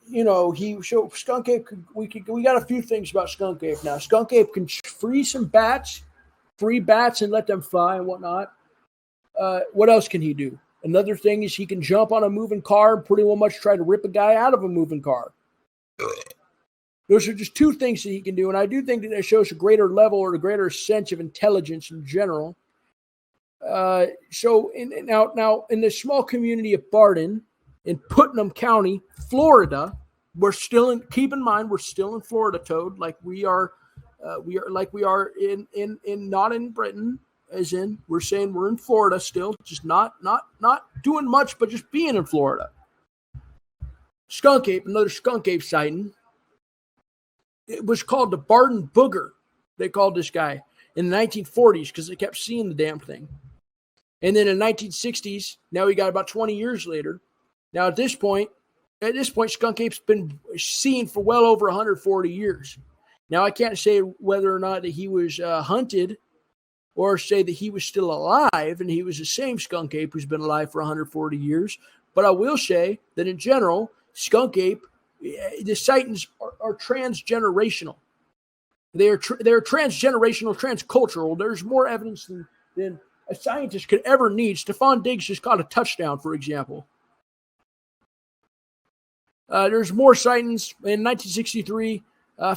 Skunk Ape. We got a few things about Skunk Ape now. Skunk Ape can free bats, and let them fly and whatnot. What else can he do? Another thing is he can jump on a moving car and pretty well much try to rip a guy out of a moving car. Those are just two things that he can do, and I do think that shows a greater level or a greater sense of intelligence in general. Now in the small community of Barden in Putnam County, Florida, keep in mind we're still in Florida, Toad, like we are in not in Britain. As in, we're saying we're in Florida still, just not doing much, but just being in Florida. Skunk Ape, another Skunk Ape sighting. It was called the Barden Booger. They called this guy in the 1940s because they kept seeing the damn thing. And then in the 1960s, now we got about 20 years later. Now at this point, Skunk Ape's been seen for well over 140 years. Now I can't say whether or not that he was hunted, or say that he was still alive and he was the same Skunk Ape who's been alive for 140 years. But I will say that in general, Skunk Ape, the sightings are transgenerational. They're transgenerational, transcultural. There's more evidence than a scientist could ever need. Stephon Diggs just caught a touchdown, for example. There's more sightings. In 1963, a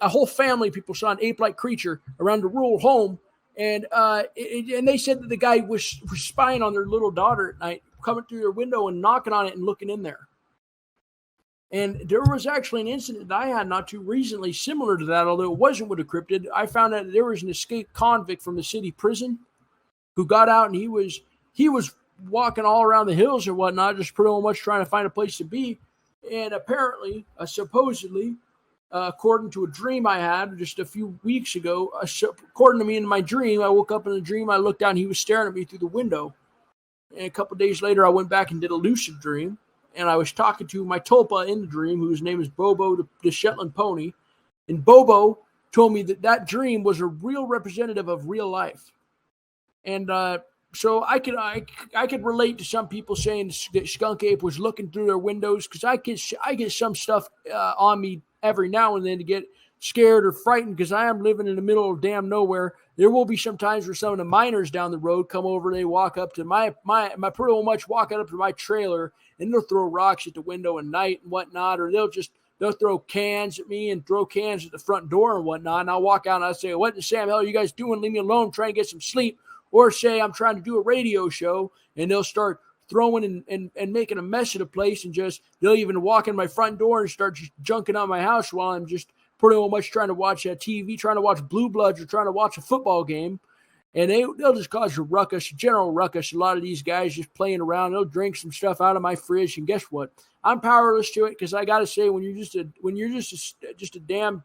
whole family of people saw an ape-like creature around a rural home. And they said that the guy was spying on their little daughter at night, coming through their window and knocking on it and looking in there. And there was actually an incident that I had not too recently similar to that, although it wasn't with a cryptid. I found out that there was an escaped convict from the city prison who got out, and he was walking all around the hills and whatnot, just pretty much trying to find a place to be. And apparently, supposedly, according to a dream I had just a few weeks ago, according to me in my dream, I woke up in a dream, I looked down, he was staring at me through the window. And a couple of days later, I went back and did a lucid dream, and I was talking to my tulpa in the dream, whose name is Bobo, the Shetland pony. And Bobo told me that dream was a real representative of real life. And so I could relate to some people saying that Skunk Ape was looking through their windows, because I get some stuff on me every now and then to get scared or frightened, because I am living in the middle of damn nowhere. There will be some times where some of the miners down the road come over, they walk up to my pretty much walking up to my trailer, and they'll throw rocks at the window at night and whatnot, or they'll throw cans at me and throw cans at the front door and whatnot. And I'll walk out and I'll say, "What the Sam hell are you guys doing? Leave me alone. I'm trying to get some sleep." Or say I'm trying to do a radio show, and they'll start throwing and making a mess of the place, and they'll even walk in my front door and start just junking on my house while I'm just pretty much trying to watch TV, trying to watch Blue Bloods, or trying to watch a football game. And they'll just cause a ruckus, a general ruckus. A lot of these guys just playing around. They'll drink some stuff out of my fridge, and guess what? I'm powerless to it, because I got to say, when you're just a damn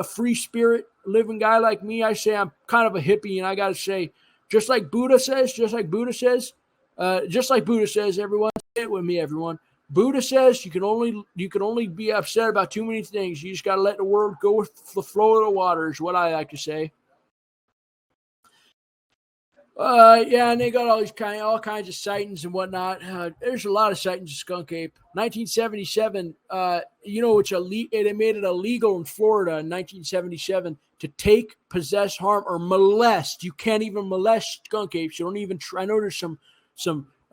free spirit living guy like me, I say I'm kind of a hippie, and I got to say, just like Buddha says, everyone, say it with me, everyone. Buddha says you can only be upset about too many things. You just got to let the world go with the flow of the water, is what I like to say. Yeah, and they got all kinds of sightings and whatnot. There's a lot of sightings of Skunk Ape. 1977, they made it illegal in Florida in 1977 to take, possess, harm, or molest. You can't even molest skunk apes. You don't even try. I know there's some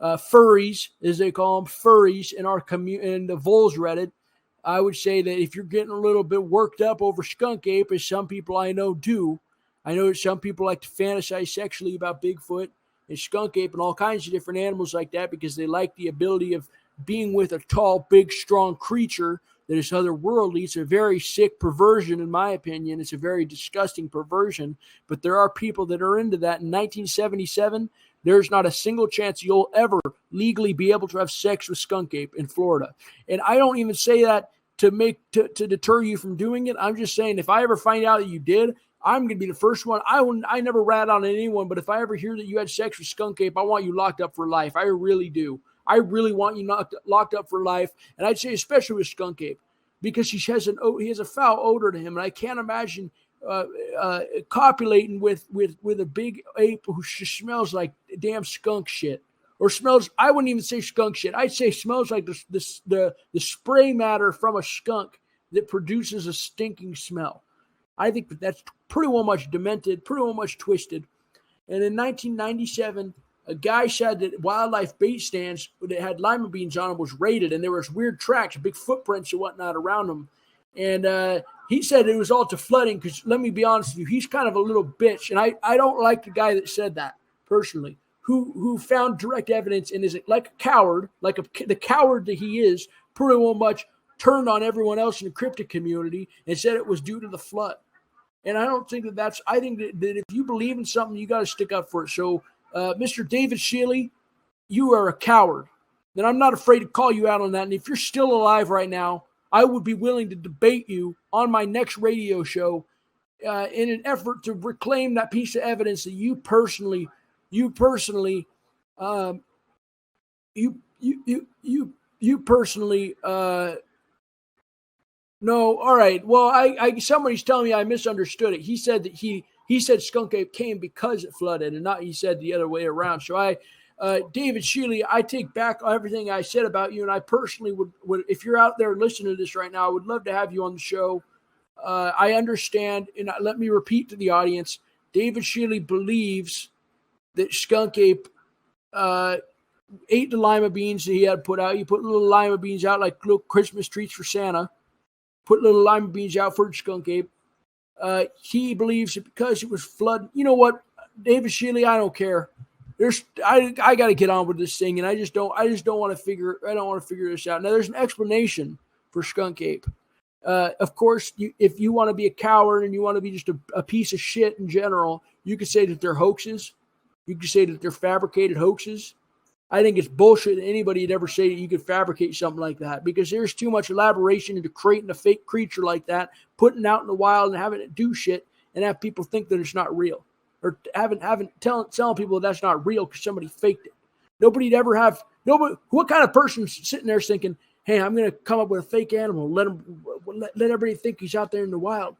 furries, as they call them, furries in our community, in the Voles Reddit. I would say that if you're getting a little bit worked up over skunk ape, as some people I know do, I know that some people like to fantasize sexually about Bigfoot and skunk ape and all kinds of different animals like that, because they like the ability of being with a tall, big, strong creature that is otherworldly. It's a very sick perversion, in my opinion. It's a very disgusting perversion, but there are people that are into that. In 1977, there's not a single chance you'll ever legally be able to have sex with skunk ape in Florida. And I don't even say that to deter you from doing it. I'm just saying, if I ever find out that you did, I'm going to be the first one. I never rat on anyone, but if I ever hear that you had sex with skunk ape, I want you locked up for life. I really do. I really want you locked up for life. And I'd say especially with skunk ape, because he has a foul odor to him. And I can't imagine copulating with a big ape who just smells like damn skunk shit. Or smells, I wouldn't even say skunk shit. I'd say smells like the spray matter from a skunk that produces a stinking smell. I think that's pretty well much demented, pretty well much twisted. And in 1997, a guy said that wildlife bait stands that had lima beans on them was raided, and there was weird tracks, big footprints and whatnot around them. And he said it was all to flooding, because let me be honest with you, he's kind of a little bitch. And I don't like the guy that said that, personally, who found direct evidence and is like a coward, the coward that he is, pretty well much turned on everyone else in the cryptid community and said it was due to the flood. And I don't think I think that if you believe in something, you got to stick up for it. So, Mr. David Shealy, you are a coward. And I'm not afraid to call you out on that. And if you're still alive right now, I would be willing to debate you on my next radio show in an effort to reclaim that piece of evidence that you personally, no, all right. Well, somebody's telling me I misunderstood it. He said that he said skunk ape came because it flooded, and not he said the other way around. So David Shealy, I take back everything I said about you, and I personally would if you're out there listening to this right now, I would love to have you on the show. I understand, and let me repeat to the audience, David Shealy believes that skunk ape ate the lima beans that he had put out. He put little lima beans out like little Christmas treats for Santa. Put little lima beans out for the skunk ape. He believes that because it was flood. You know what, David Shealy, I don't care. I got to get on with this thing, and I just don't want to figure this out. Now, there's an explanation for skunk ape. Of course, if you want to be a coward and you want to be just a piece of shit in general, you could say that they're hoaxes. You could say that they're fabricated hoaxes. I think it's bullshit that anybody would ever say that you could fabricate something like that, because there's too much elaboration into creating a fake creature like that, putting it out in the wild and having it do shit and have people think that it's not real, or telling people that's not real because somebody faked it. Nobody'd ever have nobody. What kind of person's sitting there thinking, "Hey, I'm going to come up with a fake animal, let everybody think he's out there in the wild"?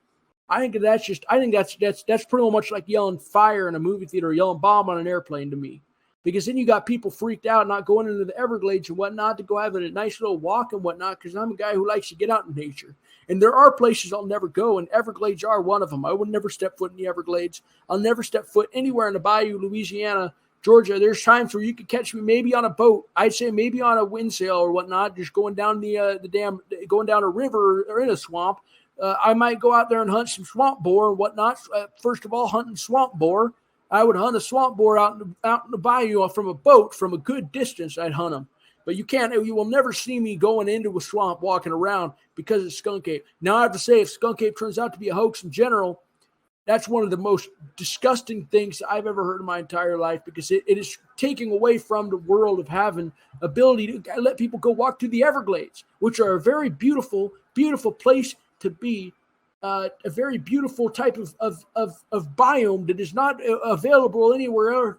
I think that's pretty much like yelling fire in a movie theater or yelling bomb on an airplane to me. Because then you got people freaked out, not going into the Everglades and whatnot to go have a nice little walk and whatnot, because I'm a guy who likes to get out in nature. And there are places I'll never go, and Everglades are one of them. I would never step foot in the Everglades. I'll never step foot anywhere in the bayou, Louisiana, Georgia. There's times where you could catch me maybe on a boat. I'd say maybe on a windsail or whatnot, just going down going down a river or in a swamp. I might go out there and hunt some swamp boar and whatnot. First of all, hunting swamp boar. I would hunt a swamp boar out in the bayou from a boat from a good distance. I'd hunt them. But you will never see me going into a swamp walking around because it's skunk ape. Now, I have to say, if skunk ape turns out to be a hoax in general, that's one of the most disgusting things I've ever heard in my entire life, because it is taking away from the world of having ability to let people go walk through the Everglades, which are a very beautiful, beautiful place to be. A very beautiful type of biome that is not available anywhere else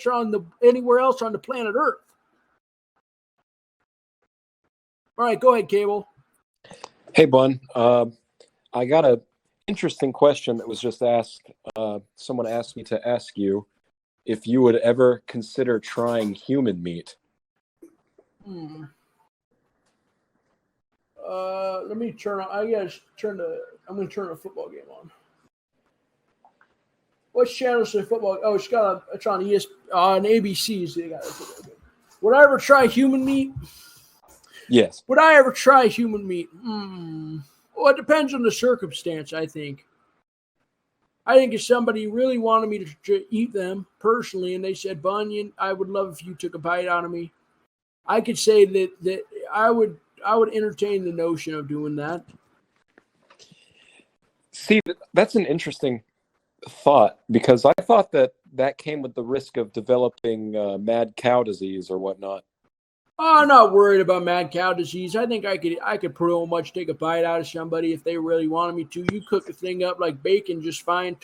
on the planet Earth. All right, go ahead, Cable. Hey, Bun. I got an interesting question that was just asked. Someone asked me to ask you if you would ever consider trying human meat. Let me turn on. I'm going to turn a football game on. What channel is the football? Oh, it's on ESPN, on ABC. So they got it. Would I ever try human meat? Yes. Would I ever try human meat? Well, it depends on the circumstance, I think. I think if somebody really wanted me to eat them personally and they said, "Bunyan, I would love if you took a bite out of me," I could say that I would entertain the notion of doing that. See, that's an interesting thought, because I thought that came with the risk of developing mad cow disease or whatnot. I'm not worried about mad cow disease. I think I could pretty much take a bite out of somebody if they really wanted me to. You cook the thing up like bacon just fine.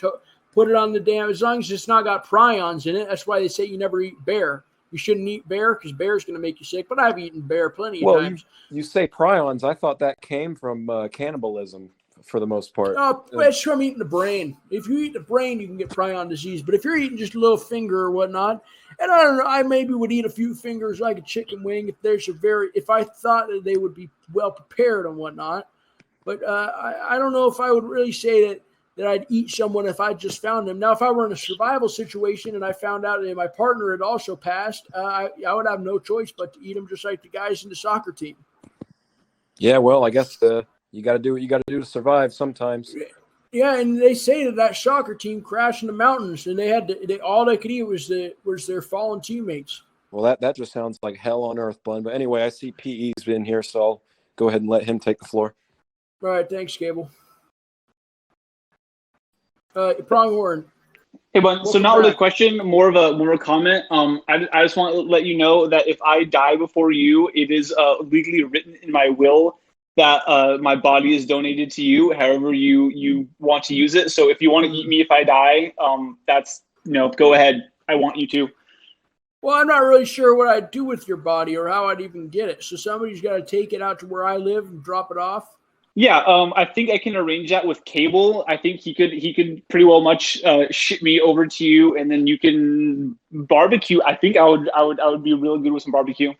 Put it on the damn, as long as it's not got prions in it. That's why they say you never eat bear. You shouldn't eat bear because bear's going to make you sick. But I've eaten bear plenty of times. You say prions. I thought that came from cannibalism for the most part. It's from eating the brain. If you eat the brain, you can get prion disease. But if you're eating just a little finger or whatnot, and I don't know, I maybe would eat a few fingers like a chicken wing if I thought that they would be well prepared and whatnot. But I don't know if I would really say that I'd eat someone if I just found them. Now, if I were in a survival situation and I found out that my partner had also passed, I would have no choice but to eat them, just like the guys in the soccer team. Yeah, well, I guess you got to do what you got to do to survive sometimes. Yeah, and they say that soccer team crashed in the mountains, and all they could eat was their fallen teammates. Well, that just sounds like hell on earth, Bun. But anyway, I see PE's been here, so I'll go ahead and let him take the floor. All right, thanks, Gable. Pronghorn. Hey, Bun. So not really a question, more of a comment. I just want to let you know that if I die before you, it is legally written in my will that my body is donated to you, however you want to use it. So if you want to eat me if I die, that's go ahead. I want you to. Well, I'm not really sure what I'd do with your body or how I'd even get it. So somebody's got to take it out to where I live and drop it off. Yeah, I think I can arrange that with Cable. I think he could pretty well much ship me over to you, and then you can barbecue. I think I would be really good with some barbecue.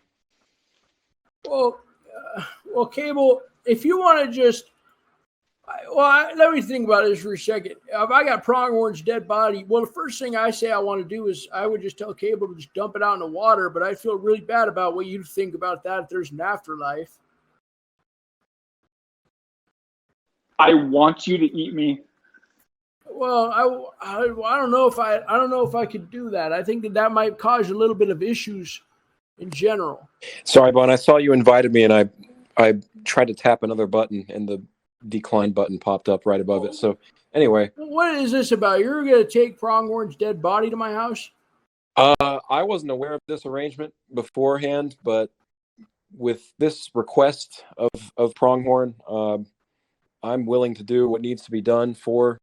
Well, Cable, if you want to just, let me think about this for a second. If I got Pronghorn's dead body, well, the first thing I say I want to do is I would just tell Cable to just dump it out in the water. But I feel really bad about what you think about that if there's an afterlife. I want you to eat me. Well, I don't know if I could do that. I think that might cause a little bit of issues in general. Sorry, Bon. I saw you invited me, and I tried to tap another button, and the decline button popped up right above it. So anyway, what is this about? You're going to take Pronghorn's dead body to my house? I wasn't aware of this arrangement beforehand, but with this request of Pronghorn, I'm willing to do what needs to be done for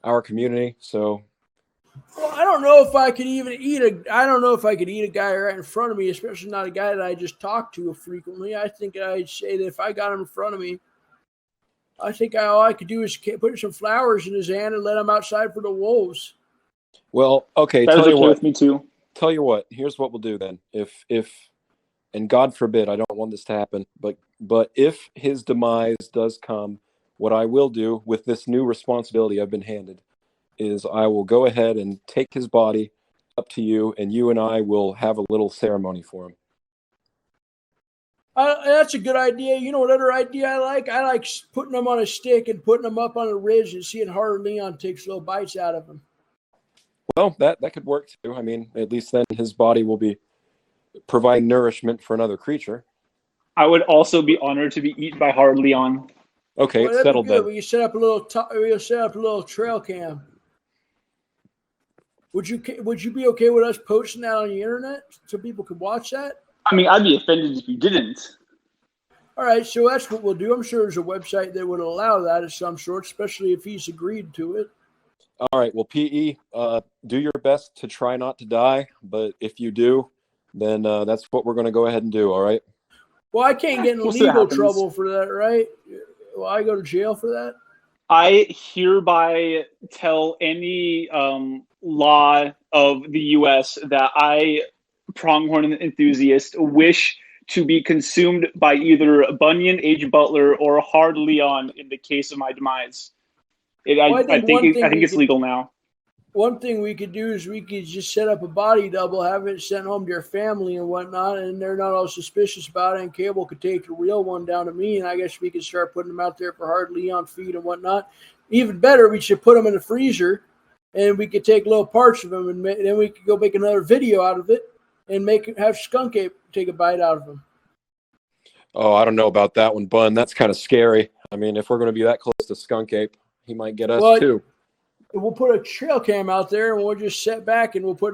our community. So, Well, I don't know if I could even eat I don't know if I could eat a guy right in front of me, especially not a guy that I just talk to frequently. I think I'd say that if I got him in front of me, I think all I could do is put some flowers in his hand and let him outside for the wolves. well, okay. That is okay with me too. Tell you what. Here's what we'll do then. If and God forbid, I don't want this to happen, but if his demise does come, what I will do with this new responsibility I've been handed is I will go ahead and take his body up to you, and you and I will have a little ceremony for him. That's a good idea. You know what other idea I like? I like putting them on a stick and putting them up on a ridge and seeing Hard Leon takes little bites out of them. Well, that could work too. I mean, at least then his body will be providing nourishment for another creature. I would also be honored to be eaten by Hard Leon. Okay, Well, it's settled then. We set up a little. We'll set up a little trail cam. Would you be okay with us posting that on the internet so people could watch that? I mean, I'd be offended if you didn't. All right, so that's what we'll do. I'm sure there's a website that would allow that of some sort, especially if he's agreed to it. All right, well, PE, do your best to try not to die, but if you do, then that's what we're going to go ahead and do, all right? Well, I can't get in legal trouble for that, right? Will I go to jail for that? I hereby tell any law of the U.S. that I, Pronghorn enthusiast, wish to be consumed by either Bunyan H. Butler or Hard Leon in the case of my demise. I think it's legal now. One thing we could do is we could just set up a body double, have it sent home to your family and whatnot, and they're not all suspicious about it, and Cable could take the real one down to me, and I guess we could start putting them out there for Hard Leon feed and whatnot. Even better, we should put them in the freezer, and we could take little parts of them, and then we could go make another video out of it and have Skunk Ape take a bite out of them. Oh, I don't know about that one, Bun. That's kind of scary. I mean, if we're going to be that close to Skunk Ape, he might get us too. We'll put a trail cam out there, and we'll just set back, and we'll go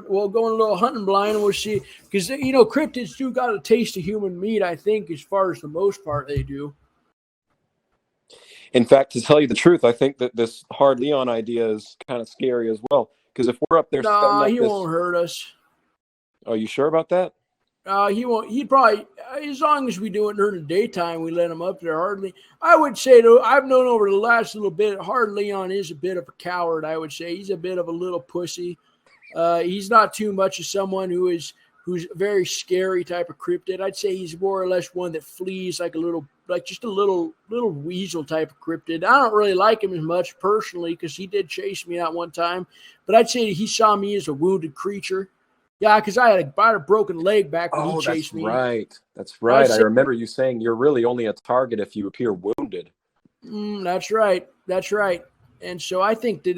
in a little hunting blind, and we'll see, because cryptids do got a taste of human meat. I think, as far as the most part, they do. In fact, to tell you the truth, I think that this Hard Leon idea is kind of scary as well. Because if we're up there, he won't hurt us. Are you sure about that? He won't. He'd probably, as long as we do it during the daytime, we let him up there. Hardly, I would say, though, I've known over the last little bit, Hard Leon is a bit of a coward. I would say he's a bit of a little pussy. He's not too much of someone who's a very scary type of cryptid. I'd say he's more or less one that flees like just a little weasel type of cryptid. I don't really like him as much personally because he did chase me that one time, but I'd say he saw me as a wounded creature. Yeah, because I had a broken leg back when he chased me. That's right. I remember you saying you're really only a target if you appear wounded. That's right. And so I think that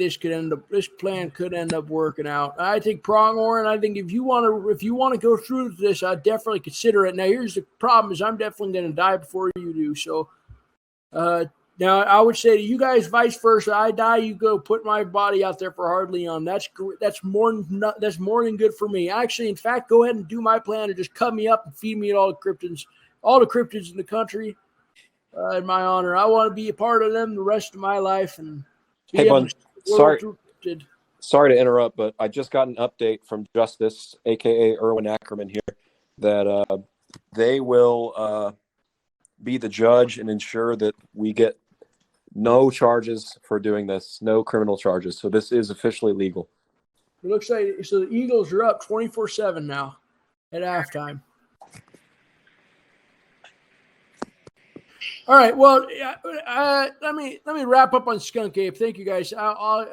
this plan could end up working out. I think Pronghorn. I think if you want to go through this, I'd definitely consider it. Now, here's the problem: is I'm definitely going to die before you do. So, now I would say to you guys, vice versa. I die, you go put my body out there for Hard Leon. That's more than good for me. Actually, in fact, go ahead and do my plan and just cut me up and feed me all the cryptids in the country. In my honor, I want to be a part of them the rest of my life. And hey, Bun, sorry to interrupt, but I just got an update from Justice, aka Erwin Ackerman here, that they will be the judge and ensure that we get no charges for doing this, no criminal charges. So this is officially legal. It looks like so the Eagles are up 24-7 now at halftime. All right. Well, let me wrap up on Skunk Ape. Thank you guys. I'll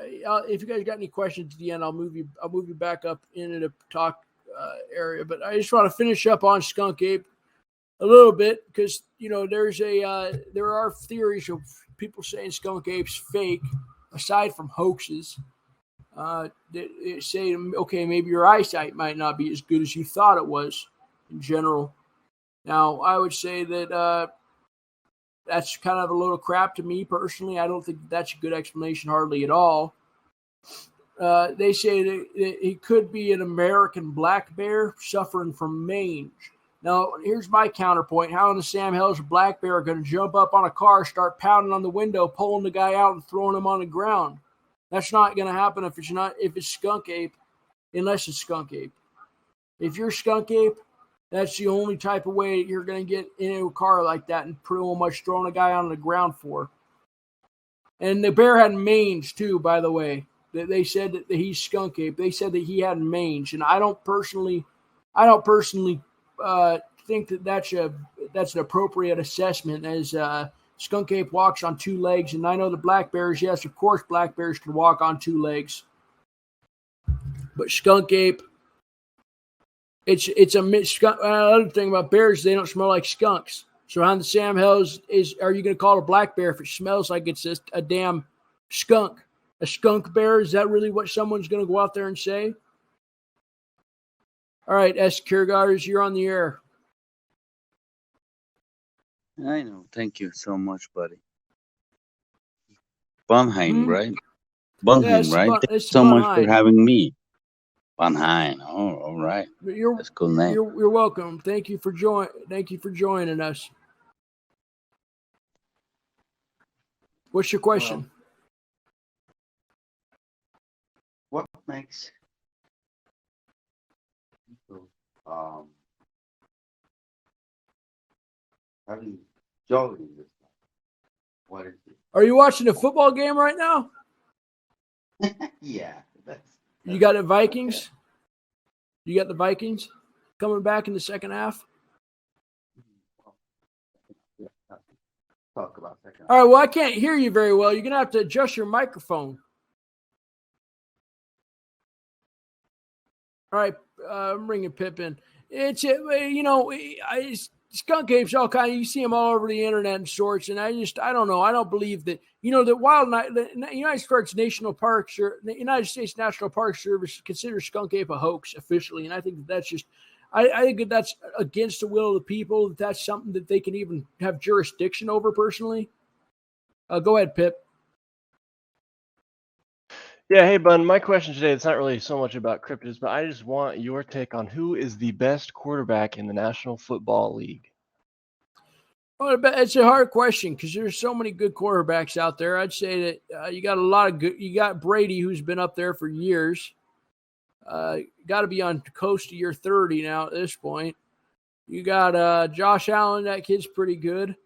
if you guys got any questions at the end, I'll move you back up into the talk area. But I just want to finish up on Skunk Ape a little bit because there are theories of people saying Skunk Ape's fake, aside from hoaxes. That say, okay, maybe your eyesight might not be as good as you thought it was in general. Now, I would say that that's kind of a little crap to me personally. I don't think that's a good explanation hardly at all. They say that it could be an American black bear suffering from mange. Now, here's my counterpoint. How in the Sam hell is a black bear going to jump up on a car, start pounding on the window, pulling the guy out, and throwing him on the ground? That's not going to happen if it's skunk ape, unless it's skunk ape. If you're skunk ape, that's the only type of way you're going to get into a car like that and pretty much throwing a guy on the ground for. And the bear had mange too, by the way. They said that he's skunk ape. They said that he had mange, and I don't personally think that that's an appropriate assessment, as skunk ape walks on two legs, and I know the black bears. Yes, of course, black bears can walk on two legs, but skunk ape, it's a other thing about bears. They don't smell like skunks. So how in the Sam hells are you going to call a black bear if it smells like it's just a damn skunk? A skunk bear? Is that really what someone's going to go out there and say? All right, S. Kiergaarders, you're on the air. I know. Thank you so much, buddy. Bonheim, right? Bonheim, Yes, right? Thank you it's so much for Bonheim. having me. Bonheim. Oh, all right. That's a cool name. You're welcome. Thank you for joining us. What's your question? What makes people having joy in this life? What is Are you watching a football game right now? it? Yeah, You got the Vikings? You got the Vikings coming back in the second half? talk about second. All right, well, I can't hear you very well. You're going to have to adjust your microphone. All right, I'm bringing Pip in. It's, skunk apes, all kind of, you see them all over the internet and sorts, and I don't know. I don't believe that, the United States National Park, the United States National Park Service considers skunk ape a hoax officially, and I think that's just, I think that that's against the will of the people. That's something that they can even have jurisdiction over personally. Go ahead, Pip. Yeah, hey, Bun. My question today, it's not really so much about cryptids, but I just want your take on who is the best quarterback in the National Football League. Well, it's a hard question because there's so many good quarterbacks out there. I'd say that you got a lot of good. You got Brady, who's been up there for years. Got to be on close to year 30 now at this point. You got Josh Allen. That kid's pretty good.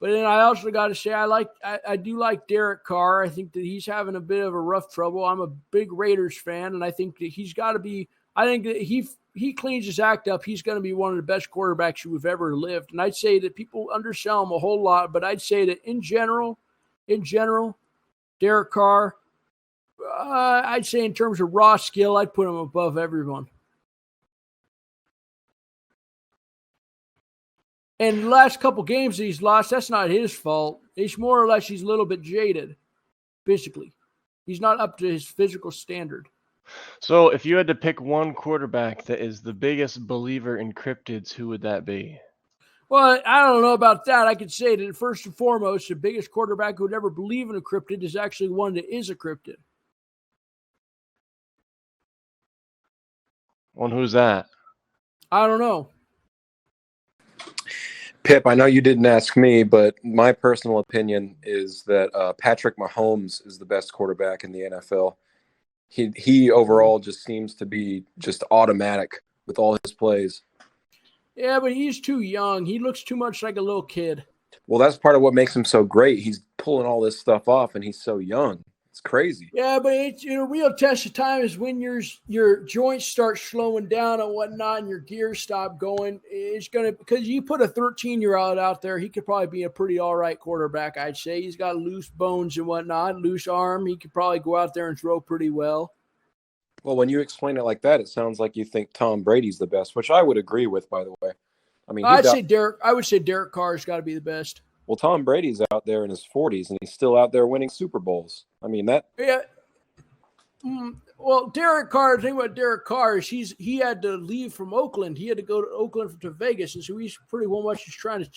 But then I also got to say I do like Derek Carr. I think that he's having a bit of a rough trouble. I'm a big Raiders fan, and I think that he's got to be. I think that he cleans his act up, he's going to be one of the best quarterbacks who have ever lived. And I'd say that people undersell him a whole lot, but I'd say that in general, Derek Carr, I'd say in terms of raw skill, I'd put him above everyone. And the last couple games that he's lost, that's not his fault. It's more or less he's a little bit jaded physically. He's not up to his physical standard. So if you had to pick one quarterback that is the biggest believer in cryptids, who would that be? Well, I don't know about that. I could say that first and foremost, the biggest quarterback who would ever believe in a cryptid is actually one that is a cryptid. Well, who's that? I don't know. Pip, I know you didn't ask me, but my personal opinion is that Patrick Mahomes is the best quarterback in the NFL. He overall just seems to be just automatic with all his plays. Yeah, but he's too young. He looks too much like a little kid. Well, that's part of what makes him so great. He's pulling all this stuff off, and he's so young. It's crazy. Yeah, but it's a real test of time is when your joints start slowing down and whatnot, and your gears stop going. It's gonna because you put a 13-year-old out there, he could probably be a pretty all right quarterback. I'd say he's got loose bones and whatnot, loose arm. He could probably go out there and throw pretty well. Well, when you explain it like that, it sounds like you think Tom Brady's the best, which I would agree with, by the way. I mean, I would say Derek Carr's got to be the best. Well, Tom Brady's out there in his 40s, and he's still out there winning Super Bowls. I mean, that. Yeah. Well, Derek Carr, the thing about Derek Carr is he had to leave from Oakland. He had to go to Oakland to Vegas, and so he's pretty much just trying to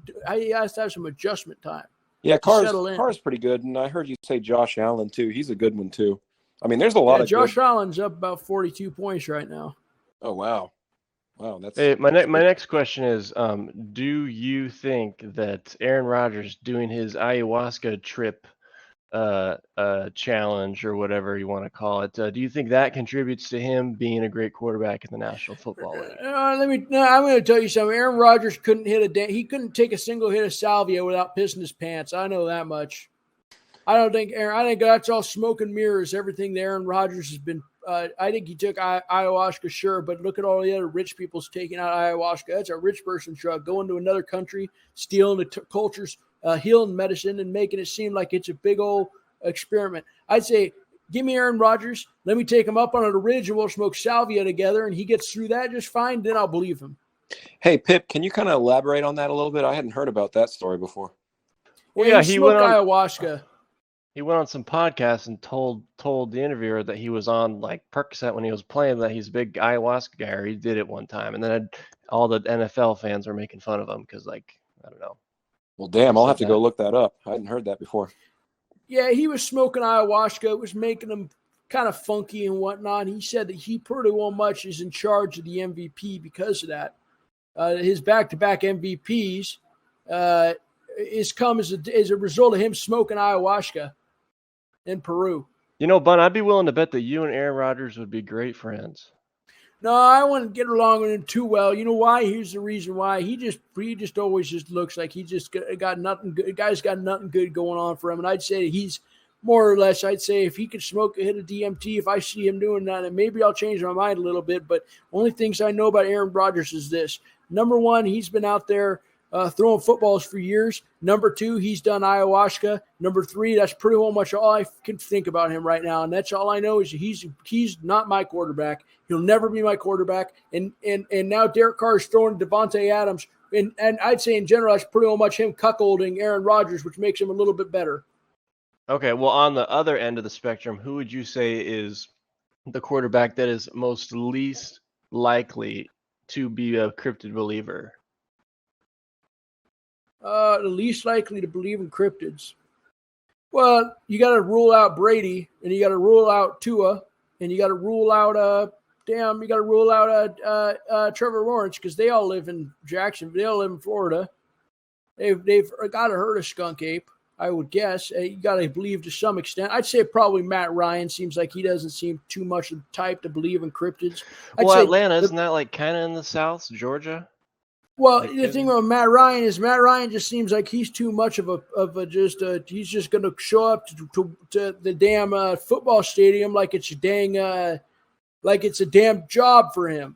– he has to have some adjustment time. Yeah, Carr's pretty good, and I heard you say Josh Allen, too. He's a good one, too. I mean, there's a lot of Josh good... Allen's up about 42 points right now. Oh, wow. Wow, that's... Hey, my next question is, do you think that Aaron Rodgers doing his ayahuasca trip challenge or whatever you want to call it, do you think that contributes to him being a great quarterback in the National Football League? I'm going to tell you something. Aaron Rodgers couldn't he couldn't take a single hit of salvia without pissing his pants. I know that much. I think that's all smoke and mirrors. Everything that Aaron Rodgers has been. I think he took ayahuasca, sure, but look at all the other rich people's taking out ayahuasca. That's a rich person's drug. Going to another country, stealing the culture's healing medicine, and making it seem like it's a big old experiment. I'd say, give me Aaron Rodgers. Let me take him up on a ridge, and we'll smoke salvia together, and he gets through that just fine. Then I'll believe him. Hey, Pip, can you kind of elaborate on that a little bit? I hadn't heard about that story before. Well, yeah, he smoked ayahuasca. He went on some podcasts and told the interviewer that he was on like Percocet when he was playing, that he's a big ayahuasca guy, or he did it one time, and then all the NFL fans were making fun of him because, like, I don't know. Well, damn, I'll have to go look that up. I hadn't heard that before. Yeah, he was smoking ayahuasca. It was making him kind of funky and whatnot. He said that he pretty well much is in charge of the MVP because of that. His back-to-back MVPs is come as a result of him smoking ayahuasca in Peru. You know, Bun, I'd be willing to bet that you and Aaron Rodgers would be great friends. No, I wouldn't get along with him too well. You know why? Here's the reason why. He just always just looks like he just got nothing good. The guy's got nothing good going on for him. And I'd say he's more or less, if he could smoke a hit of DMT, if I see him doing that, and maybe I'll change my mind a little bit. But only things I know about Aaron Rodgers is this. Number one, he's been out there throwing footballs for years. Number two, he's done ayahuasca. Number three, that's pretty well much all I can think about him right now. And that's all I know is he's not my quarterback. He'll never be my quarterback. And now Derek Carr is throwing Devontae Adams. And I'd say in general, that's pretty well much him cuckolding Aaron Rodgers, which makes him a little bit better. Okay, well, on the other end of the spectrum, who would you say is the quarterback that is most least likely to be a cryptid believer? The least likely to believe in cryptids. Well, you got to rule out Brady, and you got to rule out Tua, and you got to rule out Trevor Lawrence, because they all live in Jacksonville. They all live in Florida. They've got to heard of skunk ape, I would guess. You got to believe to some extent. I'd say probably Matt Ryan. Seems like he doesn't seem too much of the type to believe in cryptids. Well, Atlanta, isn't that like kind of in the South, Georgia? Well, the thing about Matt Ryan is Matt Ryan just seems like he's too much of he's just going to show up to the damn football stadium like it's a damn job for him.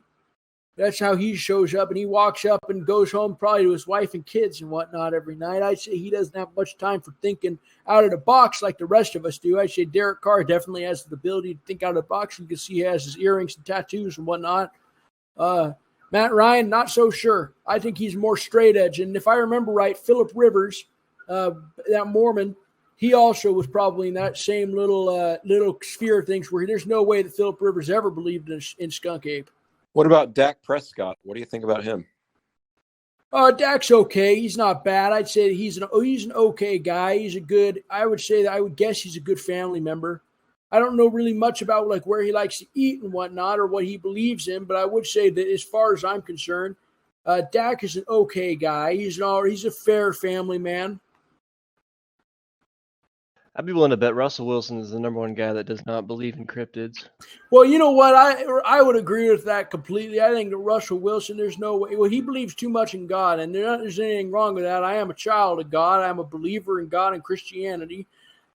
That's how he shows up, and he walks up and goes home probably to his wife and kids and whatnot every night. I'd say he doesn't have much time for thinking out of the box like the rest of us do. I'd say Derek Carr definitely has the ability to think out of the box. You can see he has his earrings and tattoos and whatnot. Matt Ryan, not so sure. I think he's more straight edge. And if I remember right, Phillip Rivers, that Mormon, he also was probably in that same little sphere of things where there's no way that Phillip Rivers ever believed in skunk ape. What about Dak Prescott? What do you think about him? Dak's okay. He's not bad. I'd say he's an okay guy. I would guess he's a good family member. I don't know really much about like where he likes to eat and whatnot or what he believes in, but I would say that as far as I'm concerned, Dak is an okay guy. He's a fair family man. I'd be willing to bet Russell Wilson is the number one guy that does not believe in cryptids. Well, you know what? I would agree with that completely. I think that Russell Wilson, there's no way. Well, he believes too much in God, and there's anything wrong with that. I am a child of God. I'm a believer in God and Christianity.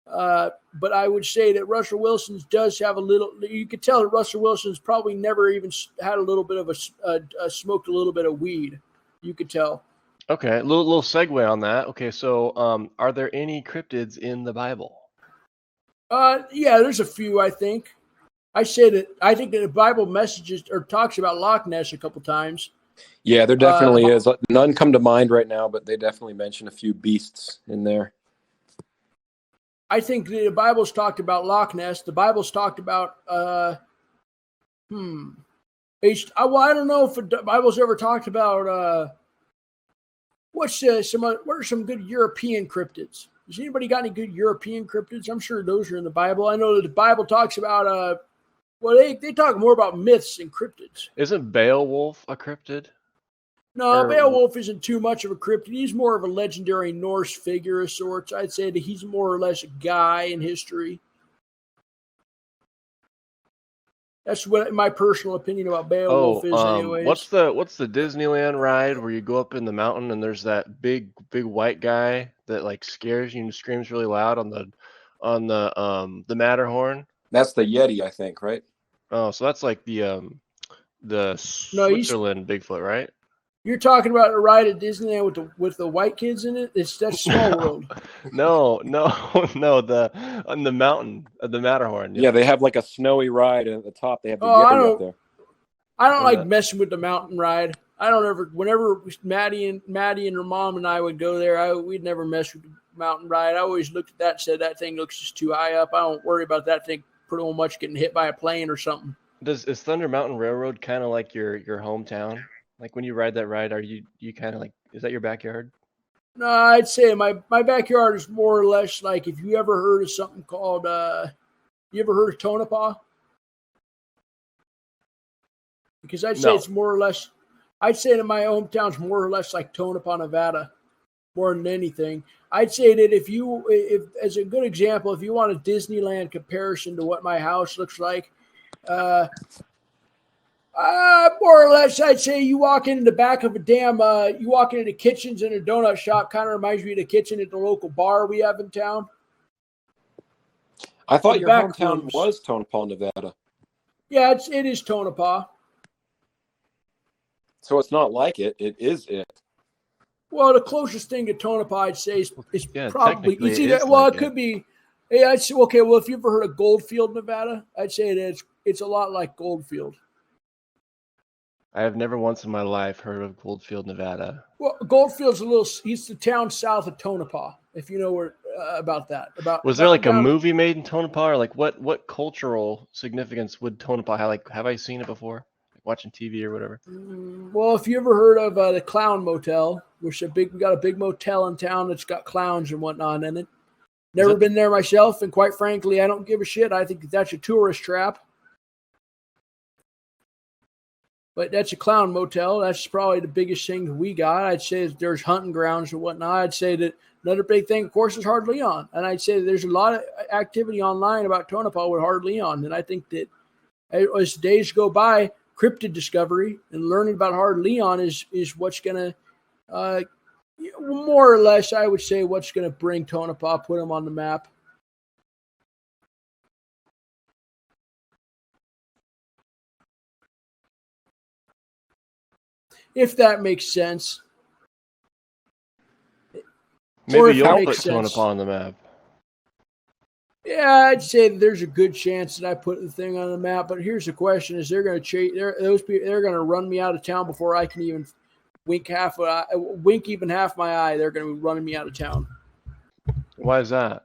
But I would say that Russell Wilson does have a little. You could tell that Russell Wilson's probably never even had a little bit of smoked a little bit of weed. You could tell. Okay, little segue on that. Okay, so are there any cryptids in the Bible? Yeah, there's a few. I think that the Bible messages or talks about Loch Ness a couple times. Yeah, there definitely is. None come to mind right now, but they definitely mention a few beasts in there. I think the Bible's talked about Loch Ness. The Bible's talked about I don't know if the Bible's ever talked about what are some good European cryptids? Has anybody got any good European cryptids? I'm sure those are in the Bible. I know that the Bible talks about they talk more about myths and cryptids. Isn't Beowulf a cryptid? No, Beowulf isn't too much of a cryptid. He's more of a legendary Norse figure of sorts. I'd say that he's more or less a guy in history. That's what my personal opinion about Beowulf is, anyways. What's the Disneyland ride where you go up in the mountain and there's that big white guy that like scares you and screams really loud on the Matterhorn? That's the Yeti, I think, right? Oh, so that's like the Switzerland Bigfoot, right? You're talking about a ride at Disneyland with the white kids in it? That's Small World. No, on the mountain of the Matterhorn. Yeah, they have like a snowy ride, and at the top they have the Yeti up there. I don't like messing with the mountain ride. I don't ever. Whenever Maddie and her mom and I would go there, we'd never mess with the mountain ride. I always looked at that and said that thing looks just too high up. I don't worry about that thing pretty much getting hit by a plane or something. Is Thunder Mountain Railroad kind of like your hometown? Like when you ride that ride, are you kind of like, is that your backyard? No, I'd say my backyard is more or less like, if you ever heard of something called, you ever heard of Tonopah? Because I'd say it's more or less, I'd say that my hometown's more or less like Tonopah, Nevada, more than anything. I'd say that if as a good example, if you want a Disneyland comparison to what my house looks like, more or less, I'd say you walk into the back of you walk into the kitchens in a donut shop, kind of reminds me of the kitchen at the local bar we have in town. I thought your hometown was Tonopah, Nevada. Yeah, it is Tonopah. So it's not like it. It is it. Well, the closest thing to Tonopah, I'd say, is probably it's either. Well, it could be. Yeah, I'd say, okay. Well, if you ever heard of Goldfield, Nevada, I'd say it's a lot like Goldfield. I have never once in my life heard of Goldfield, Nevada. Well, Goldfield's he's the town south of Tonopah, if you know where about that. Was there like a movie made in Tonopah, or like what cultural significance would Tonopah have? Like, have I seen it before? Like watching TV or whatever? Well, if you ever heard of the Clown Motel, which we got a big motel in town that's got clowns and whatnot in it. Never been there myself, and quite frankly, I don't give a shit. I think that's a tourist trap. But that's a clown motel. That's probably the biggest thing we got. I'd say there's hunting grounds and whatnot. I'd say that another big thing, of course, is Hard Leon. And I'd say that there's a lot of activity online about Tonopah with Hard Leon. And I think that as days go by, cryptid discovery and learning about Hard Leon is what's going to, more or less, I would say, what's going to bring Tonopah, put them on the map. If that makes sense. Maybe you'll put Tonopah on the map. Yeah, I'd say that there's a good chance that I put the thing on the map. But here's the question: is they're going to those people? They're going to run me out of town before I can even wink even half my eye. They're going to be running me out of town. Why is that?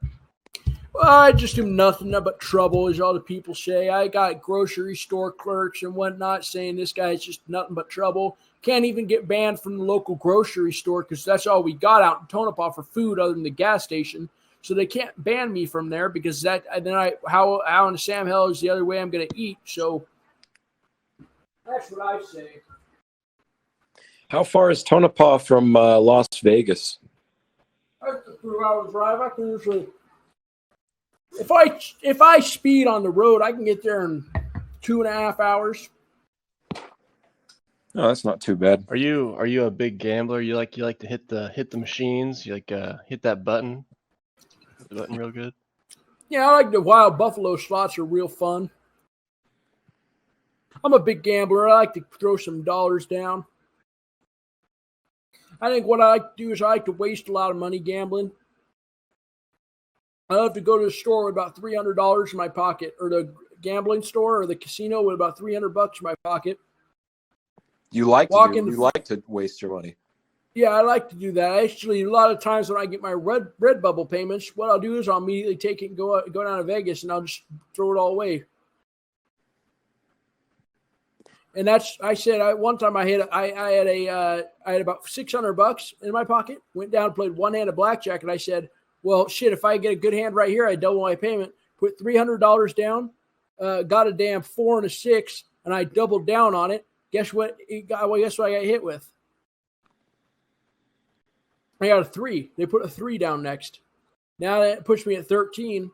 Well, I just do nothing but trouble, as all the people say. I got grocery store clerks and whatnot saying this guy's just nothing but trouble. Can't even get banned from the local grocery store because that's all we got out in Tonopah for food other than the gas station. So they can't ban me from there because how in the Sam hell is the other way I'm going to eat. So that's what I say. How far is Tonopah from Las Vegas? That's a 2-hour drive. I can usually, if I speed on the road, I can get there in 2.5 hours. Oh, that's not too bad. Are you a big gambler? You like to hit the machines? You like hit that button? Hit the button real good? Yeah, I like the wild buffalo slots are real fun. I'm a big gambler. I like to throw some dollars down. I think what I like to do is I like to waste a lot of money gambling. I love to go to the store with about $300 in my pocket, or the gambling store or the casino with about $300 in my pocket. You like to waste your money. Yeah, I like to do that. Actually, a lot of times when I get my Redbubble payments, what I'll do is I'll immediately take it and go down to Vegas, and I'll just throw it all away. And one time I had about $600 in my pocket. Went down and played one hand of blackjack, and I said, Well, shit, if I get a good hand right here, I double my payment, put $300 down, got a damn 4 and a 6, and I doubled down on it. Guess what? Guess what I got hit with? I got a 3. They put a 3 down next. Now that pushed me at 13.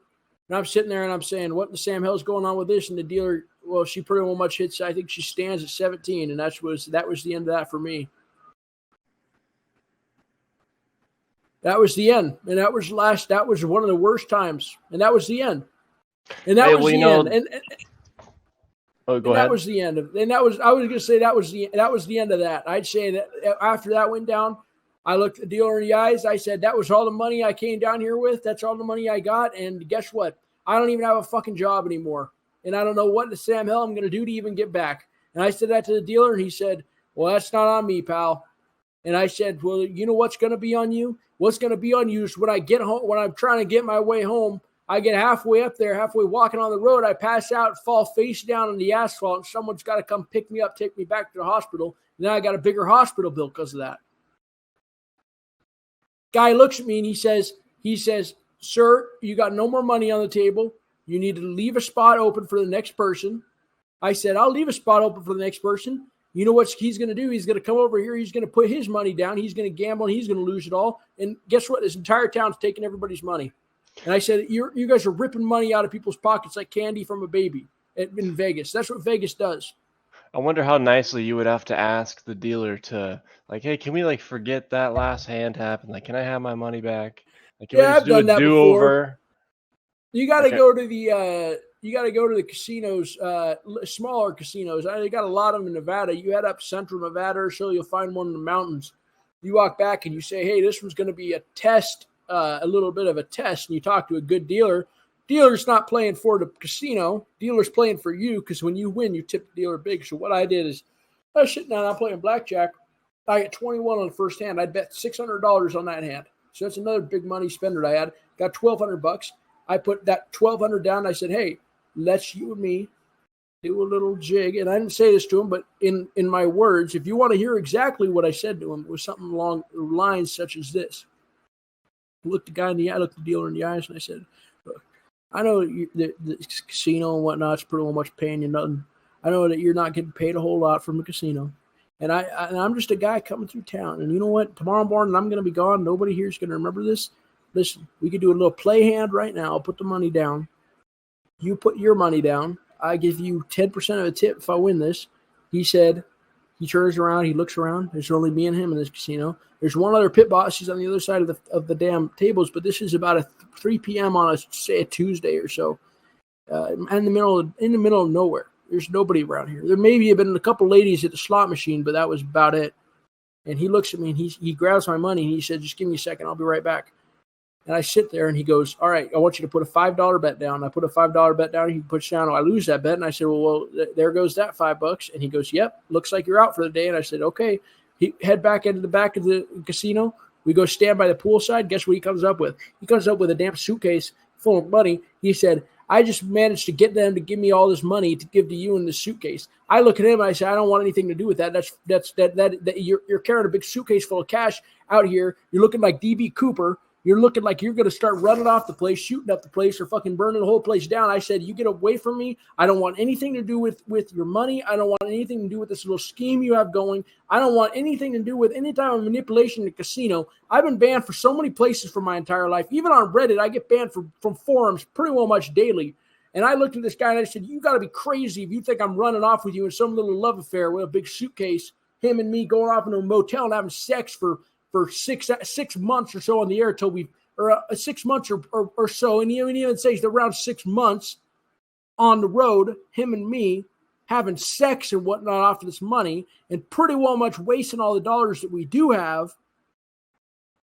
And I'm sitting there and I'm saying, what the Sam hell's going on with this? And the dealer, well, she pretty much hits, I think she stands at 17. And that was the end of that for me. That was the end. And that was one of the worst times. And that was the end. And that was the end. And go ahead. That was the end of, and that was, I was going to say that was the end of that. I'd say that after that went down, I looked the dealer in the eyes. I said, that was all the money I came down here with. That's all the money I got. And guess what? I don't even have a fucking job anymore. And I don't know what the Sam hell I'm going to do to even get back. And I said that to the dealer, and he said, well, that's not on me, pal. And I said, well, you know what's going to be on you? What's going to be on you is when I get home, when I'm trying to get my way home, I get halfway up there, halfway walking on the road, I pass out, fall face down on the asphalt, and someone's got to come pick me up, take me back to the hospital. And then I got a bigger hospital bill because of that. Guy looks at me and he says, sir, you got no more money on the table. You need to leave a spot open for the next person. I said, I'll leave a spot open for the next person. You know what he's going to do? He's going to come over here. He's going to put his money down. He's going to gamble, and he's going to lose it all. And guess what? This entire town's taking everybody's money. And I said, you guys are ripping money out of people's pockets like candy from a baby in Vegas. That's what Vegas does. I wonder how nicely you would have to ask the dealer to, like, hey, can we, like, forget that last hand happened? Like, can I have my money back? Like, can we just I've done that do-over? You got to go to the casinos, smaller casinos. They got a lot of them in Nevada. You head up central Nevada, or so you'll find one in the mountains. You walk back and you say, hey, this one's going to be a test, a little bit of a test. And you talk to a good dealer. Dealer's not playing for the casino. Dealer's playing for you, because when you win, you tip the dealer big. So what I did is I was sitting down, I'm playing blackjack. I got 21 on the first hand. I bet $600 on that hand. So that's another big money spender I had. Got $1,200. I put that $1,200 down. I said, hey, let's you and me do a little jig. And I didn't say this to him, but in my words, if you want to hear exactly what I said to him, it was something along the lines such as this. I looked the guy in the eye, looked the dealer in the eyes, and I said, look, I know the casino and whatnot's pretty much paying you nothing. I know that you're not getting paid a whole lot from the casino. And I'm just a guy coming through town. And you know what? Tomorrow morning, I'm going to be gone. Nobody here is going to remember this. Listen, we could do a little play hand right now. I'll put the money down. You put your money down. I give you 10% of a tip if I win this. He said, he turns around, he looks around. There's only me and him in this casino. There's one other pit boss. He's on the other side of the damn tables, but this is about 3 p.m. on a Tuesday or so, in the middle of nowhere. There's nobody around here. There maybe have been a couple ladies at the slot machine, but that was about it. And he looks at me and he grabs my money and he said, just give me a second. I'll be right back. And I sit there and he goes, all right, I want you to put a $5 bet down. I put a $5 bet down. He puts down, I lose that bet. And I said, well, there goes that $5. And he goes, yep, looks like you're out for the day. And I said, okay. He head back into the back of the casino. We go stand by the pool side. Guess what he comes up with? He comes up with a damn suitcase full of money. He said, I just managed to get them to give me all this money to give to you in this suitcase. I look at him and I say, I don't want anything to do with that. That you're carrying a big suitcase full of cash out here. You're looking like DB Cooper. You're looking like you're going to start running off the place, shooting up the place, or fucking burning the whole place down. I said, you get away from me. I don't want anything to do with your money. I don't want anything to do with this little scheme you have going. I don't want anything to do with any type of manipulation in the casino. I've been banned for so many places for my entire life. Even on Reddit, I get banned from forums pretty well much daily. And I looked at this guy and I said, you got to be crazy if you think I'm running off with you in some little love affair with a big suitcase, him and me going off in a motel and having sex for 6 months or so on the air till 6 months or so. And he even says around 6 months on the road, him and me having sex and whatnot off of this money and pretty well much wasting all the dollars that we do have.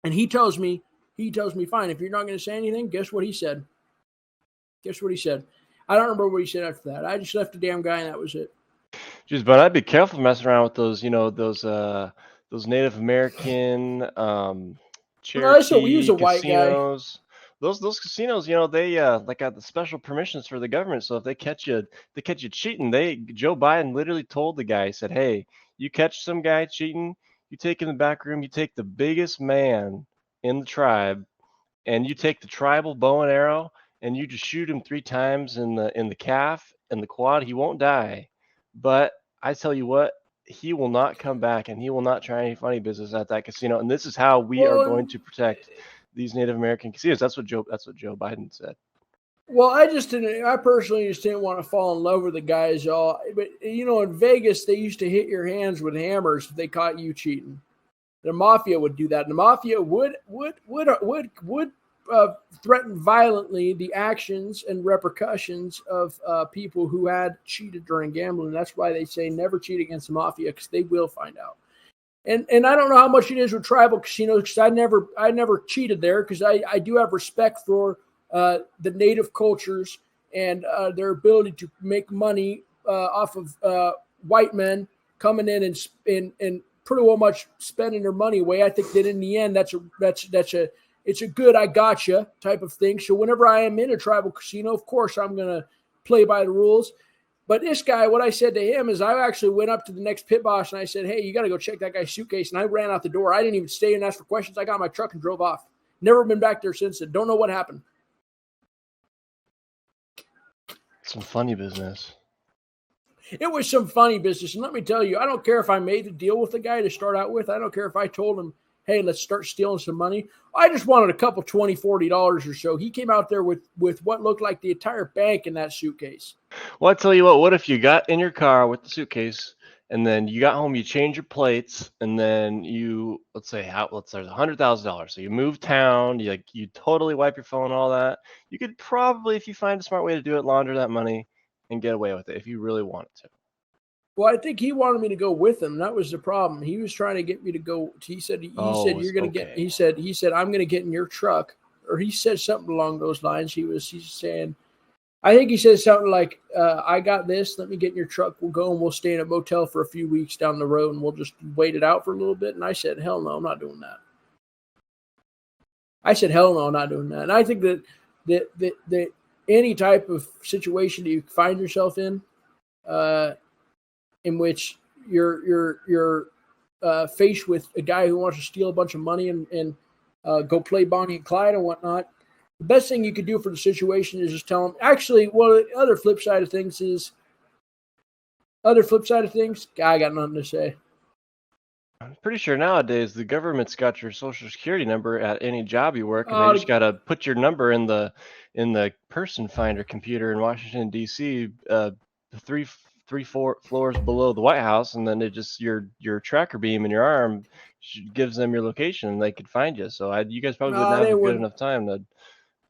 And he tells me, fine, if you're not going to say anything, guess what he said? I don't remember what he said after that. I just left the damn guy and that was it. Jeez, but I'd be careful messing around with those, those Native American Cherokee we use a white casinos. Those casinos, they got the special permissions for the government. So if they catch you cheating, Joe Biden literally told the guy, he said, hey, you catch some guy cheating, you take him in the back room, you take the biggest man in the tribe, and you take the tribal bow and arrow and you just shoot him 3 times in the calf and the quad, he won't die. But I tell you what, he will not come back and he will not try any funny business at that casino. And this is how we are going to protect these Native American casinos. That's what Joe Biden said. Well, I personally just didn't want to fall in love with the guys all. But, in Vegas, they used to hit your hands with hammers if they caught you cheating. The mafia would do that. The mafia would threaten violently the actions and repercussions of people who had cheated during gambling. That's why they say never cheat against the mafia, because they will find out. And I don't know how much it is with tribal casinos, because I never cheated there, because I do have respect for the native cultures and their ability to make money off of white men coming in and pretty well much spending their money away. I think that in the end, it's a good I gotcha type of thing. So whenever I am in a tribal casino, of course I'm gonna play by the rules. But this guy, what I said to him is, I actually went up to the next pit boss and I said, "Hey, you got to go check that guy's suitcase." And I ran out the door. I didn't even stay and ask for questions. I got my truck and drove off. Never been back there since then. Don't know what happened. Some funny business. It was some funny business. And let me tell you, I don't care if I made the deal with the guy to start out with. I don't care if I told him, "Hey, let's start stealing some money." I just wanted a couple $20, $40 or so. He came out there with what looked like the entire bank in that suitcase. Well, I tell you what if you got in your car with the suitcase and then you got home, you change your plates, and then let's say there's $100,000. So you move town, you totally wipe your phone, all that. You could probably, if you find a smart way to do it, launder that money and get away with it if you really wanted to. Well, I think he wanted me to go with him. That was the problem. He was trying to get me to go. He said you're going to get. He said I'm going to get in your truck, or he said something along those lines. He's saying, I think he said something like, "I got this. Let me get in your truck. We'll go and we'll stay in a motel for a few weeks down the road, and we'll just wait it out for a little bit." And I said, "Hell no, I'm not doing that." I said, "Hell no, I'm not doing that." And I think that any type of situation that you find yourself in which you're faced with a guy who wants to steal a bunch of money and go play Bonnie and Clyde and whatnot, the best thing you could do for the situation is just tell him. Actually, well, the other flip side of things, I got nothing to say. I'm pretty sure nowadays the government's got your social security number at any job you work, and they just got to put your number in the person finder computer in Washington D.C. Three floors below the White House, and then it just your tracker beam in your arm gives them your location, and they could find you. So you guys probably wouldn't have a good enough time to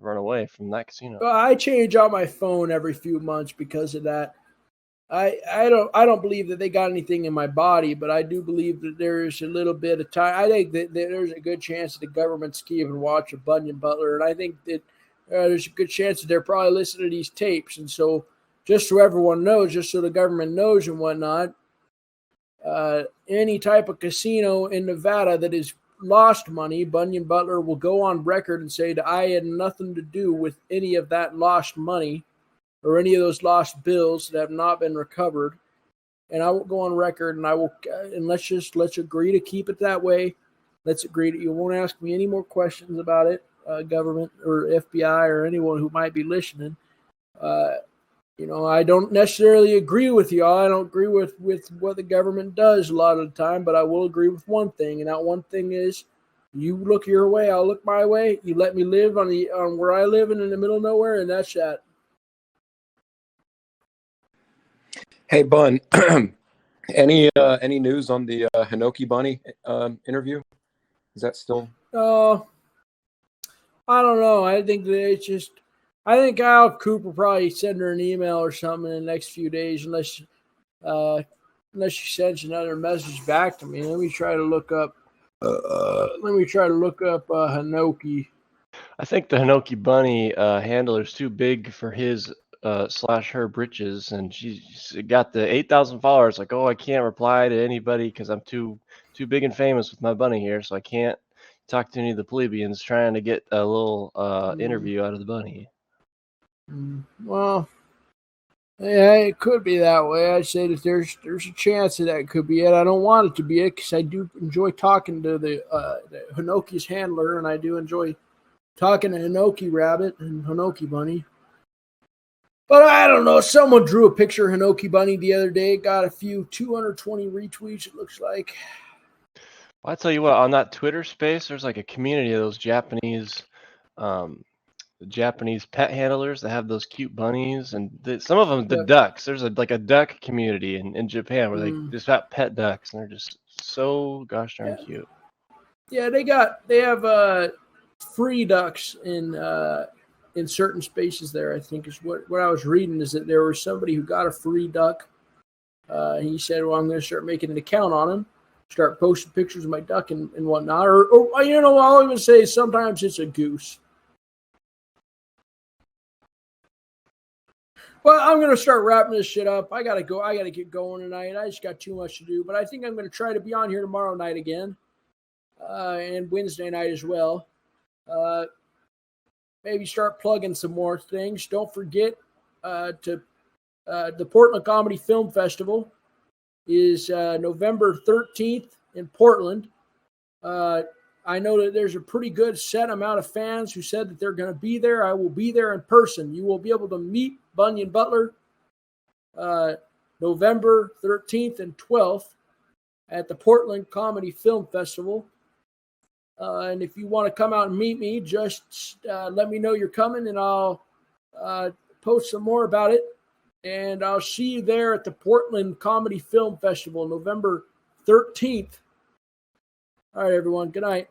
run away from that casino. Well, I change out my phone every few months because of that. I don't believe that they got anything in my body, but I do believe that there's a little bit of time. I think that there's a good chance that the government's keeping watch of Bunyan Butler, and I think that there's a good chance that they're probably listening to these tapes. And so, just so everyone knows, just so the government knows and whatnot, any type of casino in Nevada that has lost money, Bunyan Butler will go on record and say that I had nothing to do with any of that lost money or any of those lost bills that have not been recovered. And I will go on record, and let's agree to keep it that way. Let's agree that you won't ask me any more questions about it, government or FBI or anyone who might be listening. I don't necessarily agree with y'all. I don't agree with what the government does a lot of the time, but I will agree with one thing, and that one thing is, you look your way, I'll look my way. You let me live on where I live in the middle of nowhere, and that's that. Hey, Bun, any news on the Hinoki Bunny interview? Is that still? I don't know. I think that I think Al Cooper probably send her an email or something in the next few days, unless she sends another message back to me. Let me try to look up. Hinoki. I think the Hinoki Bunny handler is too big for his /her britches, and she's got the 8,000 followers. Like, I can't reply to anybody because I'm too big and famous with my bunny here, so I can't talk to any of the plebeians trying to get a little interview out of the bunny. Well, yeah, it could be that way. I'd say that there's a chance that could be it. I don't want it to be it because I do enjoy talking to the Hinoki's handler, and I do enjoy talking to Hinoki Rabbit and Hinoki Bunny. But I don't know. Someone drew a picture of Hinoki Bunny the other day. Got a few 220 retweets, it looks like. Well, I tell you what, on that Twitter space, there's like a community of those Japanese pet handlers that have those cute bunnies, and some of them, the ducks. There's like a duck community in Japan where they just have pet ducks, and they're just so gosh darn cute. Yeah, they have free ducks in certain spaces there. I think is what I was reading, is that there was somebody who got a free duck. He said, "Well, I'm going to start making an account on him, start posting pictures of my duck and whatnot." Or you know, I'll even say sometimes it's a goose. Well, I'm going to start wrapping this shit up. I got to go. I got to get going tonight. I just got too much to do. But I think I'm going to try to be on here tomorrow night again, and Wednesday night as well. Maybe start plugging some more things. Don't forget the Portland Comedy Film Festival is November 13th in Portland. I know that there's a pretty good set amount of fans who said that they're going to be there. I will be there in person. You will be able to meet Bunyan Butler November 13th and 12th at the Portland Comedy Film Festival. And if you want to come out and meet me, just let me know you're coming, and I'll post some more about it. And I'll see you there at the Portland Comedy Film Festival, November 13th. All right, everyone. Good night.